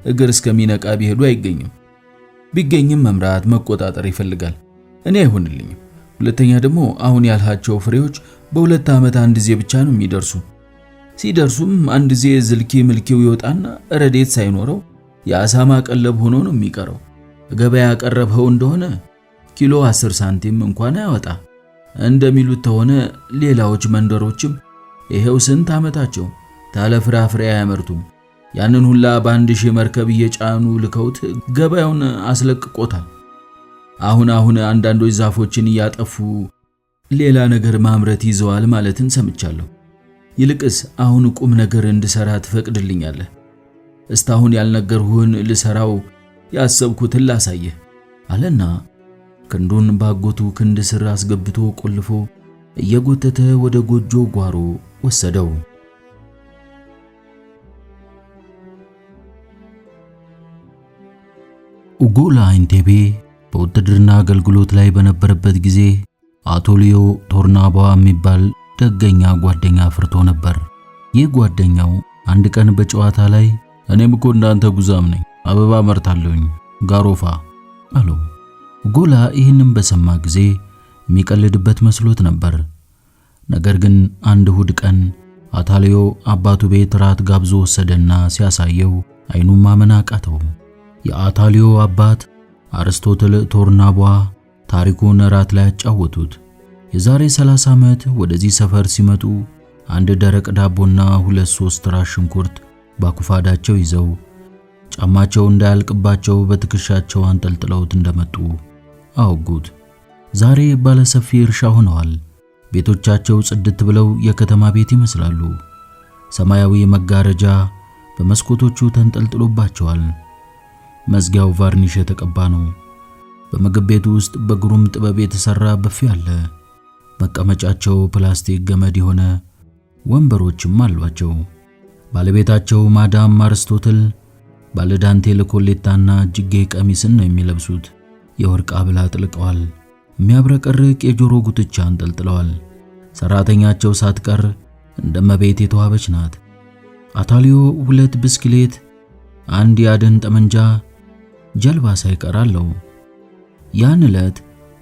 እግር እስከሚነቃ ቢሄዱ አይገኝም። ቢገኝም መምራት መቆጣጠር ይፈልጋል። እኔ አይሆንልኝም። ሁለተኛ ደግሞ አሁን ያልሃቸው ፍሬዎች በ2 ዓመት አንድ ጊዜ ብቻ ነው የሚደርሱ። ሲደርሱም አንድ ጊዜ ዝልኪ ምልኪው ይወጣና ረዴት ሳይኖረው የአሳማ ቀለብ ሆኖ ነው የሚቀረው። ገበያ ያቀረበው እንደሆነ ኪሎ 10 ሳንቲም እንኳን አያወጣ። እንደሚሉት ተሆነ ሌላዎች መንደሮችም ይሄው ስንት ዓመታቸው ታለ ፍራፍሬ አያመርቱም። ያንን ሁላ በ1000 መርከብ እየጫኑ ልከውት ገበያውን አስለቅቆታል። አሁን አንዳንዶች ዛፎችን እያጠፉ ሌላ ነገር ማምረት ይዘዋል ማለትን ሰምቻለሁ። ይልቅስ አሁን ቁም ነገር እንድሰራ ትፈቅድልኛለህ? እስታሁን ያልነገርሁህን ልሰራው ያሰብኩትን ላሳየህ አለና ክንዱን ባጎቱ ክንድ ስር አስገብቶ ቆልፎ እየጎተተ ወደ ጎጆ ጓሮ ወሰደው። ኡጎላ ኢንቴቤ በውትድርና አገልግሎት ላይ በነበረበት ጊዜ አቶሊዮ ቶርናቧ የሚባል ደገኛ ጓደኛ አፍርቶ ነበር። ይህ ጓደኛው አንድ ቀን በጨዋታ ላይ እኔም እኮ እንዳንተ ጉዛም ነኝ፣ አበባ መርታለሁኝ ጋሮፋ አለው። ኡጎላ ይህንን በሰማ ጊዜ የሚቀልድበት መስሎት ነበር። ነገር ግን አንድ እሁድ ቀን አታሊዮ አባቱ ቤት ራት ጋብዞ ወሰደና ሲያሳየው አይኑን ማመን አቃተው። የአታሊዮ አባት አርስቶትል ቶርናቧ ታሪኩን ራት ላይ አጫወቱት። የዛሬ 30 ዓመት ወደዚህ ሰፈር ሲመጡ አንድ ደረቅ ዳቦና 2-3 ራስ ሽንኩርት ባኩፋዳቸው ይዘው ጫማቸው እንዳያልቅባቸው በትከሻቸው አንጠልጥለውት እንደመጡ አወጉት። ዛሬ ባለሰፊ እርሻ ሆነዋል። ቤቶቻቸው ጽድት ብለው የከተማ ቤት ይመስላሉ። ሰማያዊ መጋረጃ በመስኮቶቹ ተንጠልጥሎባቸዋል። መዝጊያው ቫርኒሽ የተቀባ ነው። በምግብ ቤቱ ውስጥ በግሩም ጥበብ የተሰራ ብፌ አለ። መቀመጫቸው ፕላስቲክ ገመድ የሆነ ወንበሮችም አሏቸው። ባለቤታቸው ማዳም አርስቶትል ባለዳንቴል ኮሌታና እጅጌ ቀሚስን ነው የሚለብሱት። የወርቅ ሐብል አጥልቀዋል። የሚያብረቀርቅ የጆሮ ጉትቻ አንጠልጥለዋል። ሰራተኛቸው ሳትቀር እንደመቤት የተዋበች ናት። አታሊዮ 2 ብስክሌት፣ 1 የአደን ጠመንጃ፣ ጀልባ ሳይቀር አለው። ያን ዕለት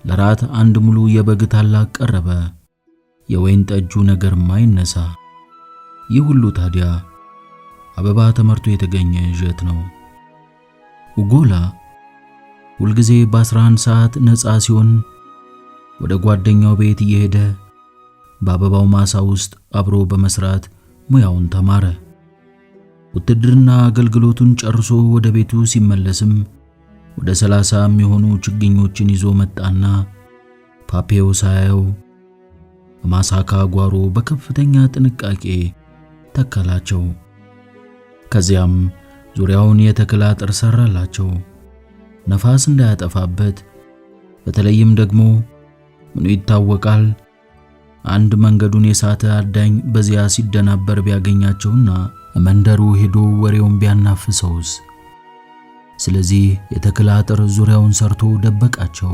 ለራት 1 ሙሉ የበግ ታላቅ ቀረበ። የወይን ጠጁ ነገር ማይነሳ። ይህ ሁሉ ታዲያ አበባ ተመርቶ የተገኘ እዠት ነው። ኡጎላ ሁልጊዜ በ11 ሰዓት ነፃ ሲሆን ወደ ጓደኛው ቤት እየሄደ በአበባው ማሳ ውስጥ አብሮ በመስራት ሙያውን ተማረ። ውትድርና አገልግሎቱን ጨርሶ ወደ ቤቱ ሲመለስም ወደ 30 የሚሆኑ ችግኞችን ይዞ መጣና ፓፔው ሳያየው ማሳካ ጓሮ በከፍተኛ ጥንቃቄ ተከላቸው። ከዚያም ዙሪያውን የተክል አጥር ሰራላቸው፣ ነፋስ እንዳያጠፋበት። በተለይም ደግሞ ምኑ ይታወቃል አንድ መንገዱን የሳተ አዳኝ በዚያ ሲደናበር ቢያገኛቸውና መንደሩ ሄዶ ወሬውን ቢያናፍሰውስ? ስለዚህ የተክል አጥር ዙሪያውን ሰርቶ ደበቃቸው።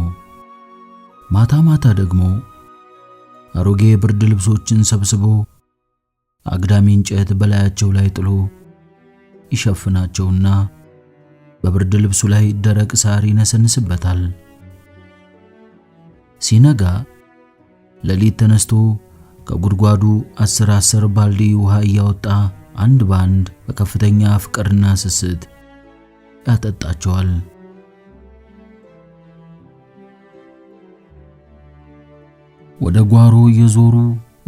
ማታ ማታ ደግሞ አሮጌ ብርድ ልብሶችን ሰብስቦ አግዳሚ እንጨት በላያቸው ላይ ጥሎ ይሸፍናቸውና በብርድ ልብሱ ላይ ደረቅ ሳር ይነሰንስበታል። ሲነጋ ሌሊት ተነስቶ ከጉድጓዱ 10 ባልዲ ውሃ እያወጣ አንድ ባንድ በከፍተኛ ፍቅርና ስስት ያጠጣቸዋል። ወደ ጓሮ የዞሩ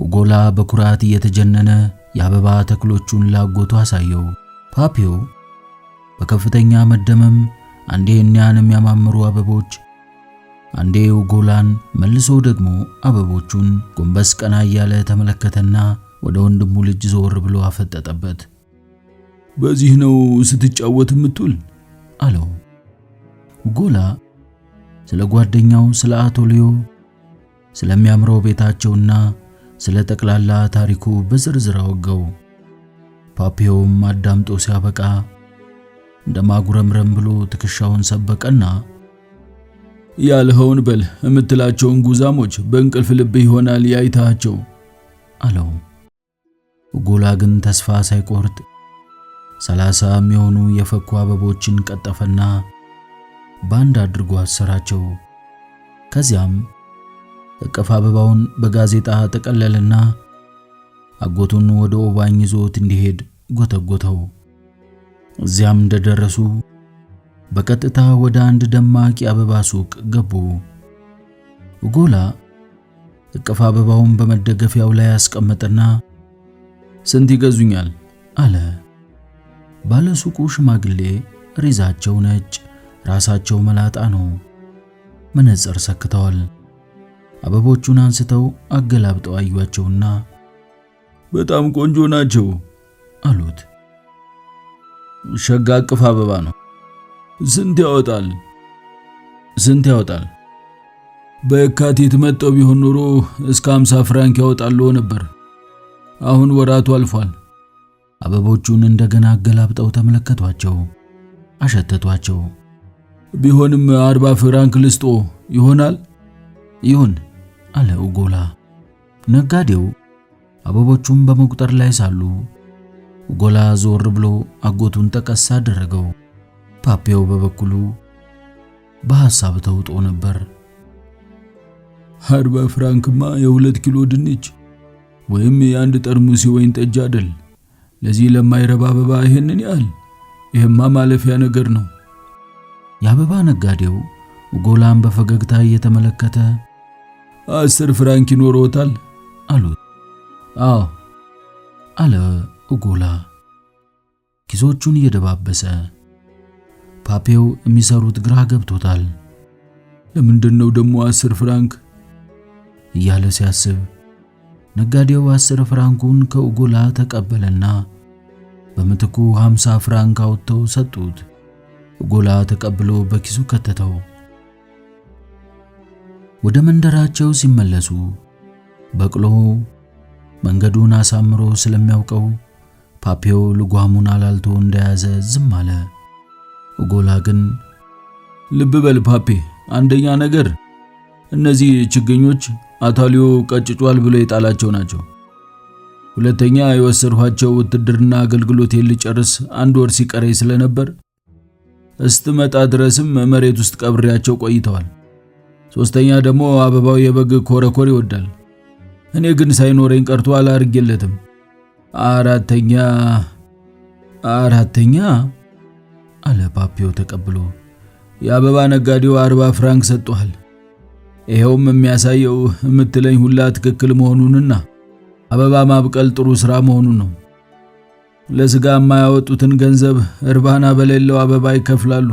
ኡጎላ በኩራት እየተጀነነ የአበባ ተክሎቹን ላጎቱ አሳየው። ፓፒዮ በከፍተኛ መደመም አንዴ እኒያን የሚያማምሩ አበቦች፣ አንዴ ኡጎላን፣ መልሶ ደግሞ አበቦቹን ጎንበስ ቀና እያለ ተመለከተና ወደ ወንድሙ ልጅ ዞር ብሎ አፈጠጠበት። በዚህ ነው ስትጫወት የምትውል አለው። ኡጎላ ስለ ጓደኛው ስለ አቶሊዮ ስለሚያምረው ቤታቸውና ስለ ጠቅላላ ታሪኩ በዝርዝር አወጋው። ፓፒዮም አዳምጦ ሲያበቃ እንደማጉረምረም ብሎ ትከሻውን ሰበቀና ያልኸውን በል የምትላቸውን ጉዛሞች በእንቅልፍ ልብ ይሆናል ያይታቸው አለው። ኡጎላ ግን ተስፋ ሳይቆርጥ 30 የሚሆኑ የፈኩ አበቦችን ቀጠፈና ባንድ አድርጎ አሰራቸው። ከዚያም እቅፍ አበባውን በጋዜጣ ተቀለለና አጎቱን ወደ ኦባኝ ይዞት እንዲሄድ ጎተጎተው። እዚያም እንደደረሱ በቀጥታ ወደ አንድ ደማቅ የአበባ ሱቅ ገቡ። ኡጎላ እቅፍ አበባውን በመደገፊያው ላይ አስቀመጠና ስንት ይገዙኛል አለ። ባለሱቁ ሽማግሌ ሪዛቸው ነጭ፣ ራሳቸው መላጣ ነው። መነጽር ሰክተዋል። አበቦቹን አንስተው አገላብጠው አዩአቸውና በጣም ቆንጆ ናቸው አሉት። ሸጋ እቅፍ አበባ ነው። ስንት ያወጣል? ስንት ያወጣል? በየካቲት መጥተው ቢሆን ኖሮ እስከ 50 ፍራንክ ያወጣሉ ነበር። አሁን ወራቱ አልፏል። አበቦቹን እንደገና አገላብጠው ተመለከቷቸው፣ አሸተቷቸው። ቢሆንም 40 ፍራንክ ልስጦ ይሆናል? ይሁን አለ ኡጎላ። ነጋዴው አበቦቹን በመቁጠር ላይ ሳሉ ኡጎላ ዞር ብሎ አጎቱን ጠቀስ አደረገው። ፓፔው በበኩሉ በሐሳብ ተውጦ ነበር። 40 ፍራንክማ የ2 ኪሎ ድንች ወይም የ1 ጠርሙስ ወይን ጠጅ አይደል? ለዚህ ለማይረባ አበባ ይሄንን ያህል? ይሄማ ማለፊያ ነገር ነው። የአበባ ነጋዴው ኡጎላን በፈገግታ እየተመለከተ 10 ፍራንክ ይኖርዎታል አሉት። አዎ አለ ኡጎላ ኪሶቹን እየደባበሰ። ፓፔው የሚሰሩት ግራ ገብቶታል። ለምንድነው ደግሞ 10 ፍራንክ እያለ ሲያስብ ነጋዴው 10 ፍራንኩን ከኡጎላ ተቀበለና በምትኩ 50 ፍራንክ አውጥተው ሰጡት። ኡጎላ ተቀብሎ በኪሱ ከተተው። ወደ መንደራቸው ሲመለሱ በቅሎ መንገዱን አሳምሮ ስለሚያውቀው ፓፔው ልጓሙን አላልቶ እንደያዘ ዝም አለ። ኡጎላ ግን ልብ በል ፓፔ፣ አንደኛ ነገር እነዚህ ችግኞች አታሊዮ ቀጭጯል ብሎ የጣላቸው ናቸው። ሁለተኛ የወሰድኋቸው ውትድርና አገልግሎት ልጨርስ 1 ወር ሲቀረኝ ስለነበር እስትመጣ ድረስም መሬት ውስጥ ቀብሬያቸው ቆይተዋል። ሶስተኛ ደግሞ አበባው የበግ ኮረኮር ይወዳል። እኔ ግን ሳይኖረኝ ቀርቶ አላርጌለትም። አራተኛ አለ ፓፔው ተቀብሎ የአበባ ነጋዴው 40 ፍራንክ ሰጥቷል። ይሄውም የሚያሳየው የምትለኝ ሁላ ትክክል መሆኑንና አበባ ማብቀል ጥሩ ሥራ መሆኑን ነው። ለስጋ የማያወጡትን ገንዘብ እርባና በሌለው አበባ ይከፍላሉ።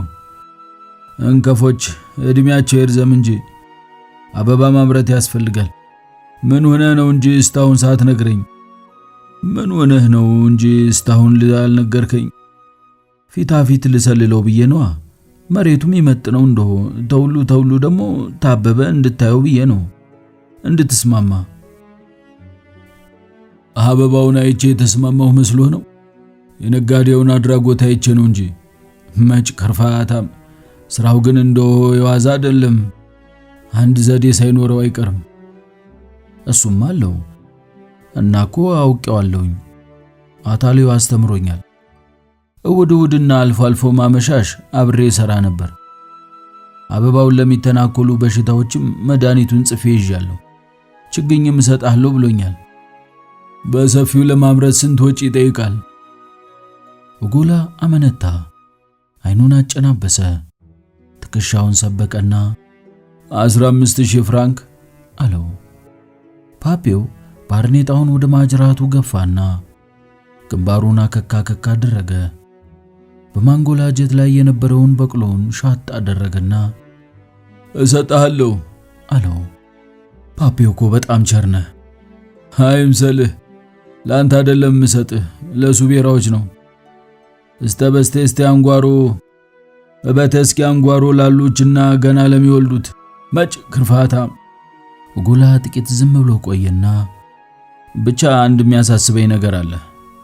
እንከፎች እድሜያቸው ይርዘም እንጂ አበባ ማምረት ያስፈልጋል። ምን ሆነህ ነው እንጂ እስታሁን ሳትነግረኝ? ምን ሆነህ ነው እንጂ እስታሁን አልነገርከኝ? ፊታፊት ልሰልለው ብዬ ነዋ። መሬቱም ይመጥነው እንደሆ ተውሉ ደግሞ ታበበ እንድታየው ብዬ ነው፣ እንድትስማማ። አበባውን አይቼ የተስማማው መስሎ ነው? የነጋዴውን አድራጎት አይቼ ነው እንጂ መጭ ከርፋታም። ስራው ግን እንደው የዋዛ አይደለም። አንድ ዘዴ ሳይኖረው አይቀርም። እሱም አለው እናኮ አውቄዋለሁኝ። አታሊዮ አስተምሮኛል። እሁድና አልፎ አልፎ ማመሻሽ አብሬ ሰራ ነበር። አበባውን ለሚተናኮሉ በሽታዎችም መድኃኒቱን ጽፌ ይዣለሁ። ችግኝም እሰጣለሁ ብሎኛል። በሰፊው ለማምረት ስንት ወጪ ይጠይቃል? ኡጎላ አመነታ። አይኑን አጨናበሰ። ትከሻውን ሰበቀና 15000 ፍራንክ አለው። ፓፔው ባርኔጣውን ወደ ማጅራቱ ገፋና ግንባሩን አከካ አደረገ። በማንጎላጀት ላይ የነበረውን በቅሎውን ሻጥ አደረገና እሰጣለሁ አለው። ፓፔው እኮ በጣም ቸርነህ። አይምሰልህ፣ ላንተ አይደለም ምሰጥህ፣ ለሱቤራዎች ነው። እስተበስቴስቲ አንጓሮ በበተስኪ አንጓሮ ላሉችና ገና ለሚወልዱት መጭ ክርፋታ። ኡጎላ ጥቂት ዝም ብሎ ቆየና ብቻ አንድ የሚያሳስበኝ ነገር አለ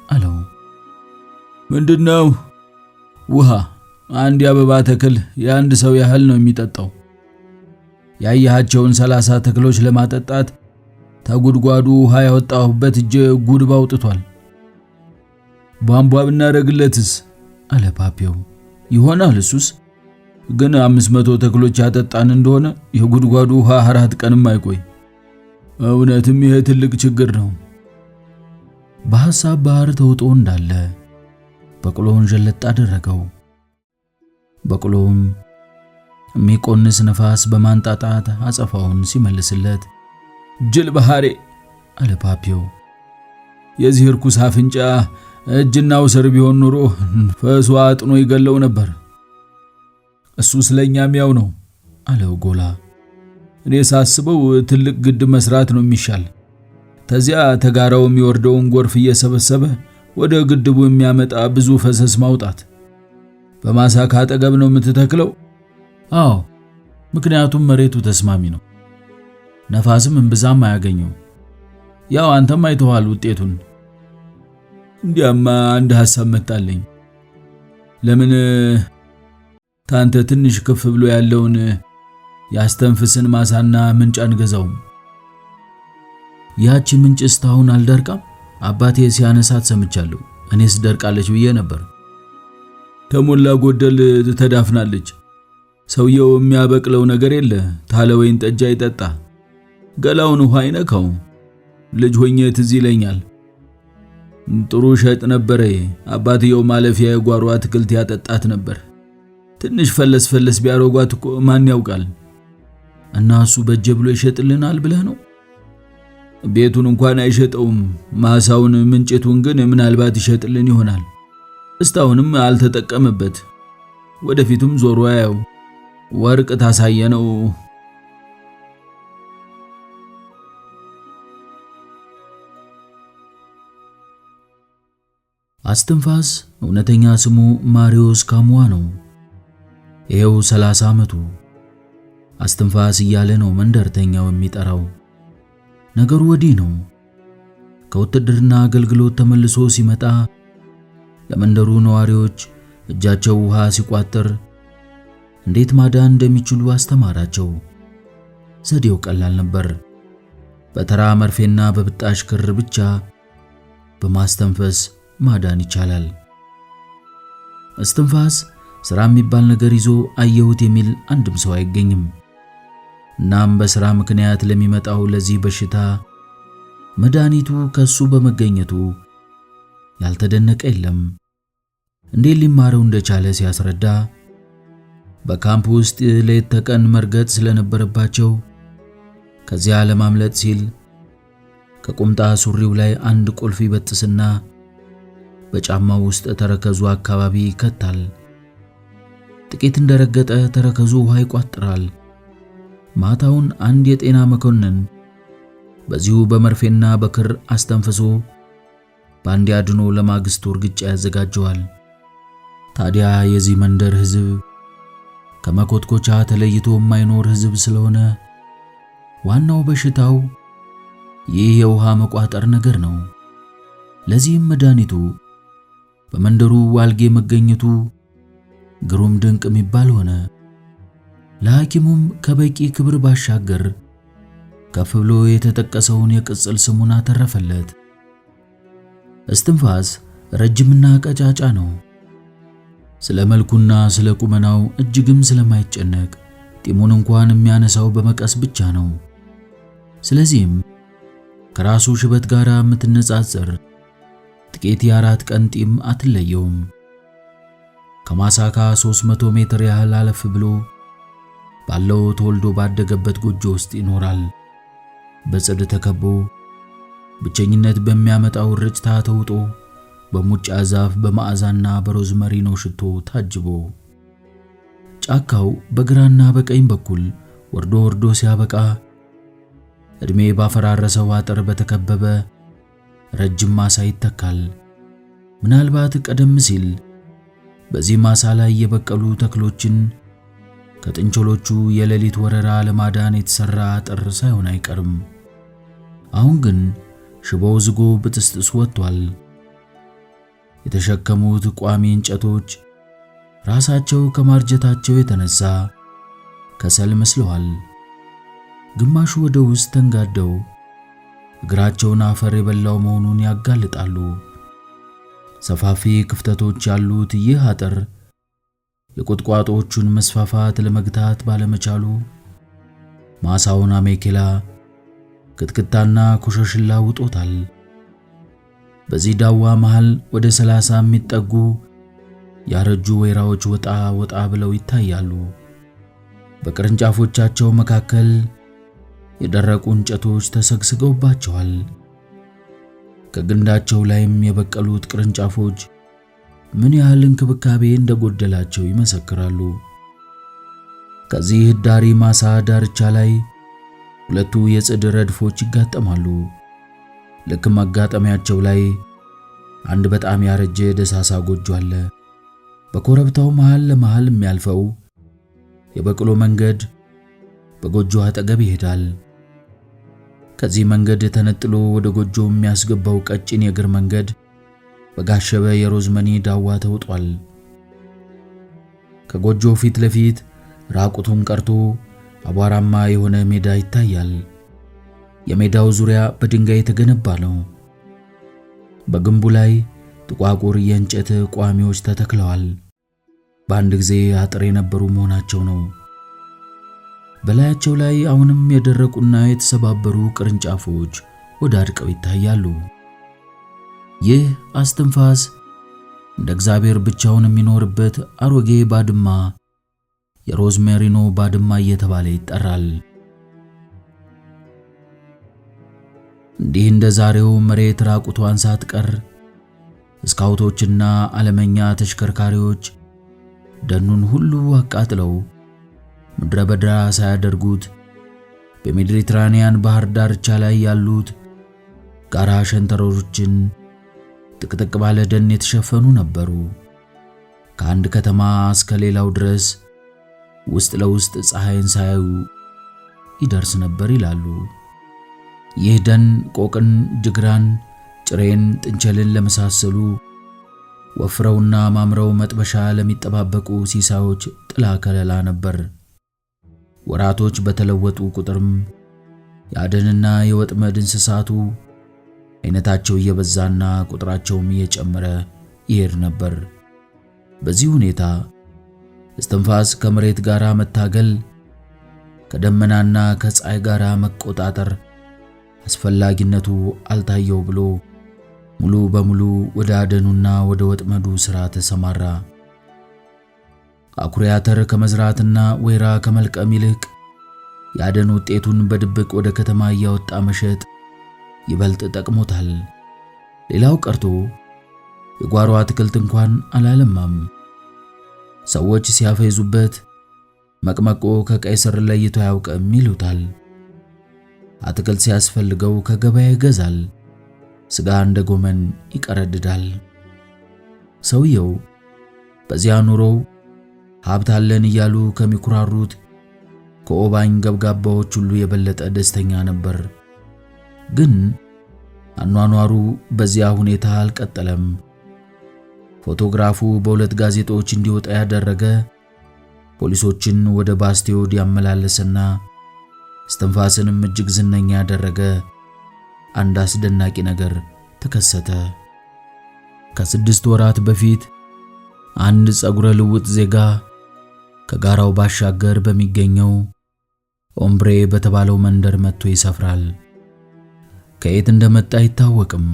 አለው። ምንድነው? ውሃ። አንድ የአበባ ተክል የአንድ ሰው ያህል ነው የሚጠጣው። ያያቸውን 30 ተክሎች ለማጠጣት ተጉድጓዱ ውሃ ያወጣሁበት እጄ ጉድባ አውጥቷል። ቧንቧ ብናረግለትስ? አለ ፓፔው። ይሆናል እሱስ፣ ግን 500 ተክሎች ያጠጣን እንደሆነ የጉድጓዱ ውሃ 4 ቀንም አይቆይ። እውነትም ይሄ ትልቅ ችግር ነው። በሐሳብ ባህር ተውጦ እንዳለ በቅሎውን ጀለጥ አደረገው። በቅሎውም የሚቆንስ ነፋስ በማንጣጣት አጸፋውን ሲመልስለት ጅል ባህሬ አለ ፓፔው። የዚህ ርኩስ አፍንጫ እጅና ውስር ቢሆን ኑሮ ፈሷ አጥኖ ይገለው ነበር። እሱ ስለኛም ያው ነው አለ ኡጎላ። እኔ ሳስበው ትልቅ ግድ መስራት ነው የሚሻል። ተዚያ ተጋራው የሚወርደውን ጎርፍ እየሰበሰበ ወደ ግድቡ የሚያመጣ ብዙ ፈሰስ ማውጣት። በማሳ ካጠገብ ነው የምትተክለው? አዎ፣ ምክንያቱም መሬቱ ተስማሚ ነው። ነፋስም እንብዛም አያገኘው። ያው አንተም አይተዋል ውጤቱን። እንዲያማ አንድ ሐሳብ መጣለኝ። ለምን ታንተ ትንሽ ከፍ ብሎ ያለውን ያስተንፍስን ማሳና ምንጭ አንገዛውም? ያቺ ምንጭ እስካሁን አልደርቃም? አባቴ ሲያነሳት ሰምቻለሁ። እኔስ ደርቃለች ብዬ ነበር። ተሞላ ጎደል ተዳፍናለች። ሰውየው የሚያበቅለው ነገር የለ። ታለ ወይን ጠጅ አይጠጣ፣ ገላውን ውሃ አይነካው። ልጅ ሆኜ ትዝ ይለኛል። ጥሩ ሸጥ ነበረ። አባትየው ማለፊያ የጓሮ አትክልት ያጠጣት ነበር። ትንሽ ፈለስ ፈለስ ቢያሮጓት እኮ ማን ያውቃል? እና እሱ በጀ ብሎ ይሸጥልናል ብለህ ነው? ቤቱን እንኳን አይሸጠውም፣ ማሳውን ምንጭቱን ግን ምናልባት ይሸጥልን ይሆናል። እስካሁንም አልተጠቀመበት። ወደፊቱም ዞሮ ያየው። ወርቅ ታሳየነው። አስትንፋስ እውነተኛ ስሙ ማሪዮስ ካሙዋ ነው። ይሄው 30 ዓመቱ። አስትንፋስ እያለ ነው መንደርተኛው የሚጠራው። ነገሩ ወዲህ ነው። ከውትድርና አገልግሎት ተመልሶ ሲመጣ ለመንደሩ ነዋሪዎች እጃቸው ውሃ ሲቋጥር እንዴት ማዳን እንደሚችሉ አስተማራቸው። ዘዴው ቀላል ነበር። በተራ መርፌና በብጣሽ ክር ብቻ በማስተንፈስ ማዳን ይቻላል። እስትንፋስ ሥራ የሚባል ነገር ይዞ አየሁት የሚል አንድም ሰው አይገኝም። እናም በሥራ ምክንያት ለሚመጣው ለዚህ በሽታ መድኃኒቱ ከሱ በመገኘቱ ያልተደነቀ የለም። እንዴት ሊማረው እንደቻለ ሲያስረዳ በካምፕ ውስጥ ሌት ተቀን መርገጥ ስለነበረባቸው ከዚያ ለማምለጥ ሲል ከቁምጣ ሱሪው ላይ አንድ ቁልፍ ይበጥስና በጫማው ውስጥ ተረከዙ አካባቢ ይከታል። ጥቂት እንደረገጠ ተረከዙ ውሃ ይቋጥራል። ማታውን አንድ የጤና መኮንን በዚሁ በመርፌና በክር አስተንፍሶ በአንድ አድኖ ለማግስቱ እርግጫ ያዘጋጀዋል። ታዲያ የዚህ መንደር ሕዝብ ከመኮትኮቻ ተለይቶ የማይኖር ሕዝብ ስለሆነ ዋናው በሽታው ይህ የውሃ መቋጠር ነገር ነው። ለዚህም መድኃኒቱ በመንደሩ ዋልጌ መገኘቱ ግሩም ድንቅ የሚባል ሆነ። ለሐኪሙም ከበቂ ክብር ባሻገር ከፍ ብሎ የተጠቀሰውን የቅጽል ስሙን አተረፈለት። እስትንፋስ ረጅምና ቀጫጫ ነው። ስለ መልኩና ስለ ቁመናው እጅግም ስለማይጨነቅ ጢሙን እንኳን የሚያነሳው በመቀስ ብቻ ነው። ስለዚህም ከራሱ ሽበት ጋር የምትነጻጸር ጥቂት የ4 ቀን ጢም አትለየውም። ከማሳካ 300 ሜትር ያህል አለፍ ብሎ ባለው ተወልዶ ባደገበት ጎጆ ውስጥ ይኖራል። በጽድ ተከቦ ብቸኝነት በሚያመጣው ርጭታ ተውጦ በሙጫ ዛፍ በመዓዛና በሮዝመሪ ነው ሽቶ ታጅቦ ጫካው በግራና በቀኝ በኩል ወርዶ ወርዶ ሲያበቃ እድሜ ባፈራረሰው አጥር በተከበበ ረጅም ማሳ ይተካል። ምናልባት ቀደም ሲል በዚህ ማሳ ላይ የበቀሉ ተክሎችን ከጥንቾሎቹ የሌሊት ወረራ ለማዳን የተሰራ አጥር ሳይሆን አይቀርም። አሁን ግን ሽቦው ዝጎ ብጥስጥስ ወጥቷል። የተሸከሙት ቋሚ እንጨቶች ራሳቸው ከማርጀታቸው የተነሳ ከሰል መስለዋል። ግማሹ ወደ ውስጥ ተንጋደው እግራቸውን አፈር የበላው መሆኑን ያጋልጣሉ። ሰፋፊ ክፍተቶች ያሉት ይህ አጥር የቁጥቋጦዎቹን መስፋፋት ለመግታት ባለመቻሉ ማሳውን አሜኬላ ክትክታና ኮሸሽላ ውጦታል። በዚህ ዳዋ መሃል ወደ 30 የሚጠጉ ያረጁ ወይራዎች ወጣ ወጣ ብለው ይታያሉ። በቅርንጫፎቻቸው መካከል የደረቁ እንጨቶች ተሰግስገውባቸዋል። ከግንዳቸው ላይም የበቀሉት ቅርንጫፎች ምን ያህል እንክብካቤ እንደጎደላቸው ይመሰክራሉ። ከዚህ ዳሪ ማሳ ዳርቻ ላይ ሁለቱ የጽድ ረድፎች ይጋጠማሉ። ልክ መጋጠሚያቸው ላይ አንድ በጣም ያረጀ ደሳሳ ጎጆ አለ። በኮረብታው መሃል ለመሃል የሚያልፈው የበቅሎ መንገድ በጎጆ አጠገብ ይሄዳል። ከዚህ መንገድ ተነጥሎ ወደ ጎጆ የሚያስገባው ቀጭን የእግር መንገድ በጋሸበ የሮዝመኒ ዳዋ ተውጧል። ከጎጆው ፊት ለፊት ራቁቱን ቀርቶ አቧራማ የሆነ ሜዳ ይታያል። የሜዳው ዙሪያ በድንጋይ የተገነባ ነው። በግንቡ ላይ ጥቋቁር የእንጨት ቋሚዎች ተተክለዋል። በአንድ ጊዜ አጥር የነበሩ መሆናቸው ነው። በላያቸው ላይ አሁንም የደረቁና የተሰባበሩ ቅርንጫፎች ወዳድቀው ይታያሉ። ይህ አስትንፋስ እንደ እግዚአብሔር ብቻውን የሚኖርበት አሮጌ ባድማ የሮዝሜሪኖ ባድማ እየተባለ ይጠራል። እንዲህ እንደ ዛሬው መሬት ራቁቷን ሳትቀር ስካውቶችና ዓለመኛ ተሽከርካሪዎች ደኑን ሁሉ አቃጥለው ምድረ በዳ ሳያደርጉት በሜዲትራኒያን ባህር ዳርቻ ላይ ያሉት ጋራ ሸንተረሮችን ጥቅጥቅ ባለ ደን የተሸፈኑ ነበሩ። ከአንድ ከተማ እስከ ሌላው ድረስ ውስጥ ለውስጥ ፀሐይን ሳያዩ ይደርስ ነበር ይላሉ። ይህ ደን ቆቅን፣ ጅግራን፣ ጭሬን፣ ጥንቸልን ለመሳሰሉ ወፍረውና ማምረው መጥበሻ ለሚጠባበቁ ሲሳዮች ጥላ ከለላ ነበር። ወራቶች በተለወጡ ቁጥርም የአደንና የወጥመድ እንስሳቱ አይነታቸው እየበዛና ቁጥራቸውም እየጨመረ ይሄድ ነበር። በዚህ ሁኔታ እስትንፋስ ከመሬት ጋር መታገል፣ ከደመናና ከፀሐይ ጋር መቆጣጠር አስፈላጊነቱ አልታየው ብሎ ሙሉ በሙሉ ወደ አደኑና ወደ ወጥመዱ ሥራ ተሰማራ። አኩሪ አተር ከመዝራትና ወይራ ከመልቀም ይልቅ የአደን ውጤቱን በድብቅ ወደ ከተማ እያወጣ መሸጥ ይበልጥ ጠቅሞታል። ሌላው ቀርቶ የጓሮ አትክልት እንኳን አላለማም። ሰዎች ሲያፈይዙበት መቅመቆ ከቀይ ስር ለይቶ አያውቅም ይሉታል። አትክልት ሲያስፈልገው ከገበያ ይገዛል። ስጋ እንደ ጎመን ይቀረድዳል። ሰውየው በዚያ ኑሮው ሀብት አለን እያሉ ከሚኩራሩት ከኦባኝ ገብጋባዎች ሁሉ የበለጠ ደስተኛ ነበር። ግን አኗኗሩ በዚያ ሁኔታ አልቀጠለም። ፎቶግራፉ በሁለት ጋዜጦች እንዲወጣ ያደረገ፣ ፖሊሶችን ወደ ባስቲዮድ ያመላለሰና እስትንፋስንም እጅግ ዝነኛ ያደረገ አንድ አስደናቂ ነገር ተከሰተ። ከ6 ወራት በፊት አንድ ጸጉረ ልውጥ ዜጋ ከጋራው ባሻገር በሚገኘው ኦምብሬ በተባለው መንደር መጥቶ ይሰፍራል። ከየት እንደመጣ አይታወቅም።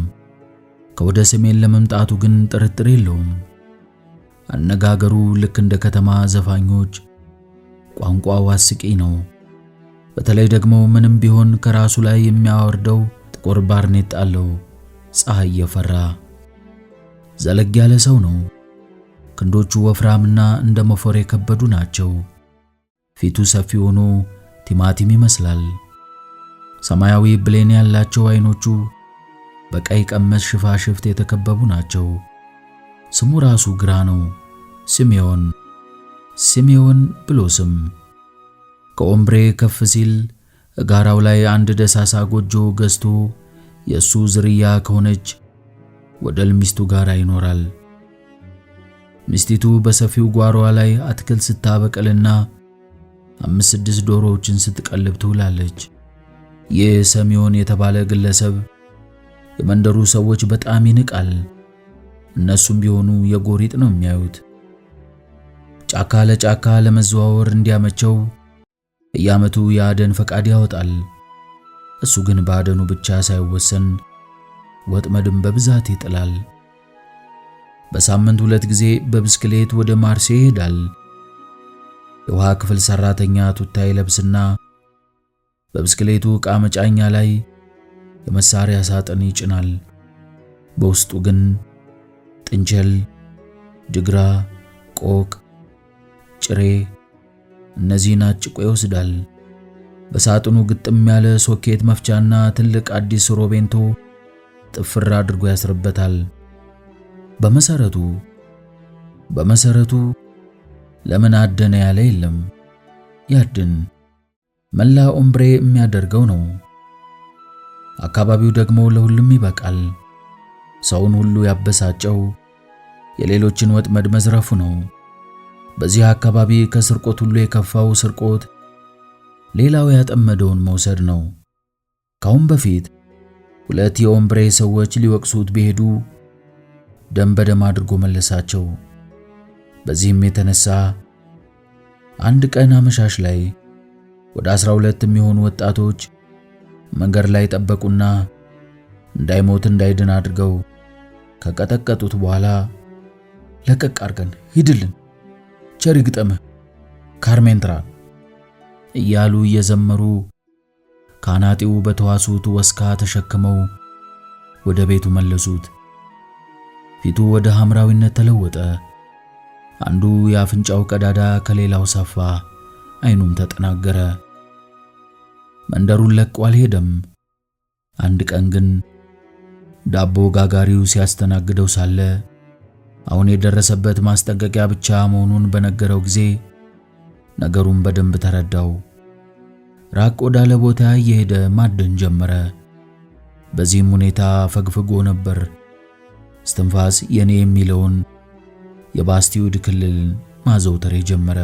ከወደ ሰሜን ለመምጣቱ ግን ጥርጥር የለውም። አነጋገሩ ልክ እንደ ከተማ ዘፋኞች፣ ቋንቋው አስቂኝ ነው። በተለይ ደግሞ ምንም ቢሆን ከራሱ ላይ የሚያወርደው ጥቁር ባርኔጣ አለው። ፀሐይ የፈራ ዘለግ ያለ ሰው ነው። ክንዶቹ ወፍራምና እንደ ሞፈር የከበዱ ናቸው። ፊቱ ሰፊ ሆኖ ቲማቲም ይመስላል። ሰማያዊ ብሌን ያላቸው አይኖቹ በቀይ ቀመስ ሽፋሽፍት የተከበቡ ናቸው። ስሙ ራሱ ግራ ነው። ሲሜዮን ብሎ ስም። ከኦምብሬ ከፍ ሲል ጋራው ላይ አንድ ደሳሳ ጎጆ ገዝቶ የሱ ዝርያ ከሆነች ወደል ሚስቱ ጋር ይኖራል። ሚስቲቱ በሰፊው ጓሮዋ ላይ አትክልት ስታበቅልና 5-6 ዶሮዎችን ስትቀልብ ትውላለች። ይህ ሲሜዮን የተባለ ግለሰብ የመንደሩ ሰዎች በጣም ይንቃል። እነሱም ቢሆኑ የጎሪጥ ነው የሚያዩት። ጫካ ለጫካ ለመዘዋወር እንዲያመቸው በየዓመቱ የአደን ፈቃድ ያወጣል። እሱ ግን በአደኑ ብቻ ሳይወሰን ወጥመድም በብዛት ይጥላል። በሳምንት 2 ጊዜ በብስክሌት ወደ ማርሴ ይሄዳል። የውሃ ክፍል ሰራተኛ ቱታ ይለብስና በብስክሌቱ ዕቃ መጫኛ ላይ የመሳሪያ ሳጥን ይጭናል። በውስጡ ግን ጥንቸል፣ ጅግራ፣ ቆቅ፣ ጭሬ እነዚህን አጭቆ ይወስዳል። በሳጥኑ ግጥም ያለ ሶኬት መፍቻና ትልቅ አዲስ ሮቤንቶ ጥፍር አድርጎ ያስርበታል። በመሰረቱ ለምን አደነ ያለ የለም። ያድን መላ ኦምብሬ የሚያደርገው ነው። አካባቢው ደግሞ ለሁሉም ይበቃል። ሰውን ሁሉ ያበሳጨው የሌሎችን ወጥመድ መዝረፉ ነው። በዚህ አካባቢ ከስርቆት ሁሉ የከፋው ስርቆት ሌላው ያጠመደውን መውሰድ ነው። ካሁን በፊት 2 የኦምብሬ ሰዎች ሊወቅሱት ቢሄዱ ደም በደም አድርጎ መለሳቸው። በዚህም የተነሳ አንድ ቀን አመሻሽ ላይ ወደ 12 የሚሆኑ ወጣቶች መንገድ ላይ ጠበቁና እንዳይሞት እንዳይድን አድርገው ከቀጠቀጡት በኋላ ለቀቅ አርገን ሂድልን፣ ቸር ይግጠምህ ካርሜንትራ እያሉ እየዘመሩ ካናጢው በተዋሱት ወስካ ተሸክመው ወደ ቤቱ መለሱት። ፊቱ ወደ ሐምራዊነት ተለወጠ። አንዱ የአፍንጫው ቀዳዳ ከሌላው ሰፋ፣ አይኑም ተጠናገረ። መንደሩን ለቆ አልሄደም። አንድ ቀን ግን ዳቦ ጋጋሪው ሲያስተናግደው ሳለ አሁን የደረሰበት ማስጠንቀቂያ ብቻ መሆኑን በነገረው ጊዜ ነገሩን በደንብ ተረዳው። ራቅ ወዳለ ቦታ እየሄደ ማደን ጀመረ። በዚህም ሁኔታ ፈግፍጎ ነበር እስትንፋስ የኔ የሚለውን የባስቲዩድ ክልል ማዘውተር የጀመረ።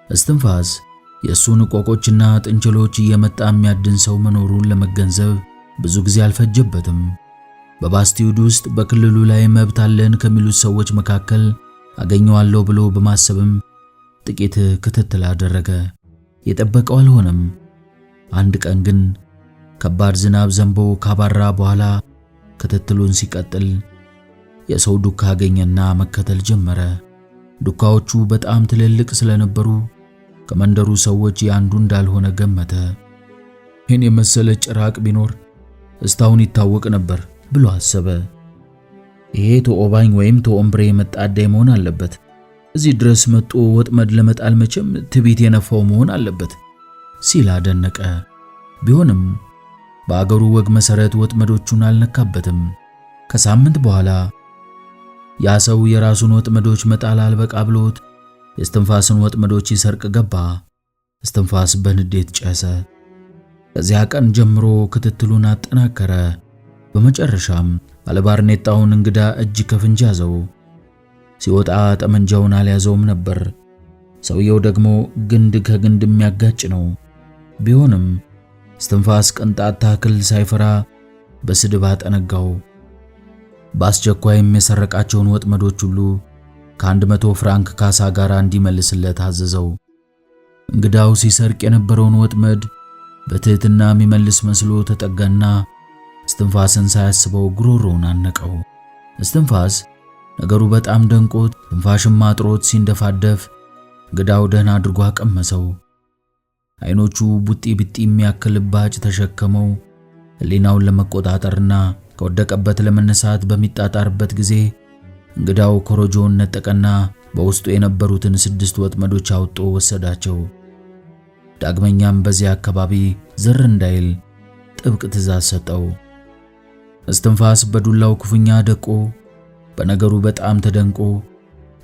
እስትንፋስ የእሱን ቆቆችና ጥንቸሎች እየመጣ የሚያድን ሰው መኖሩን ለመገንዘብ ብዙ ጊዜ አልፈጀበትም። በባስቲዩድ ውስጥ በክልሉ ላይ መብት አለን ከሚሉት ሰዎች መካከል አገኘዋለሁ ብሎ በማሰብም ጥቂት ክትትል አደረገ። የጠበቀው አልሆነም። አንድ ቀን ግን ከባድ ዝናብ ዘንቦ ካባራ በኋላ ክትትሉን ሲቀጥል የሰው ዱካ አገኘና መከተል ጀመረ። ዱካዎቹ በጣም ትልልቅ ስለነበሩ ከመንደሩ ሰዎች ያንዱ እንዳልሆነ ገመተ። ይህን የመሰለ ጭራቅ ቢኖር እስታሁን ይታወቅ ነበር ብሎ አሰበ። ይሄ ቶኦባኝ ወይም ቶኦምብሬ መጣዳይ መሆን አለበት። እዚህ ድረስ መጥቶ ወጥመድ ለመጣል መቼም ትቢት የነፋው መሆን አለበት ሲል አደነቀ። ቢሆንም በአገሩ ወግ መሰረት ወጥመዶቹን አልነካበትም። ከሳምንት በኋላ ያ ሰው የራሱን ወጥመዶች መጣል አልበቃ ብሎት የእስትንፋስን ወጥመዶች ይሰርቅ ገባ። እስትንፋስ በንዴት ጨሰ። ከዚያ ቀን ጀምሮ ክትትሉን አጠናከረ። በመጨረሻም ባለባርኔጣውን እንግዳ እጅ ከፍንጅ ያዘው። ሲወጣ ጠመንጃውን አልያዘውም ነበር። ሰውየው ደግሞ ግንድ ከግንድ የሚያጋጭ ነው። ቢሆንም እስትንፋስ ቅንጣት ታክል ሳይፈራ በስድብ አጠነጋው። በአስቸኳይም የሰረቃቸውን ወጥመዶች ሁሉ ከ100 ፍራንክ ካሳ ጋር እንዲመልስለት አዘዘው። እንግዳው ሲሰርቅ የነበረውን ወጥመድ በትህትና የሚመልስ መስሎ ተጠጋና እስትንፋስን ሳያስበው ጉሮሮውን አነቀው። እስትንፋስ ነገሩ በጣም ደንቆት ትንፋሽም አጥሮት ሲንደፋደፍ እንግዳው ደህና አድርጎ አቀመሰው። አይኖቹ ቡጢ ቢጢ የሚያክል ባጭ ተሸከመው ሕሊናውን ለመቆጣጠርና ከወደቀበት ለመነሳት በሚጣጣርበት ጊዜ እንግዳው ኮረጆውን ነጠቀና በውስጡ የነበሩትን 6 ወጥመዶች አውጥቶ ወሰዳቸው። ዳግመኛም በዚያ አካባቢ ዝር እንዳይል ጥብቅ ትእዛዝ ሰጠው። እስትንፋስ በዱላው ክፉኛ ደቆ በነገሩ በጣም ተደንቆ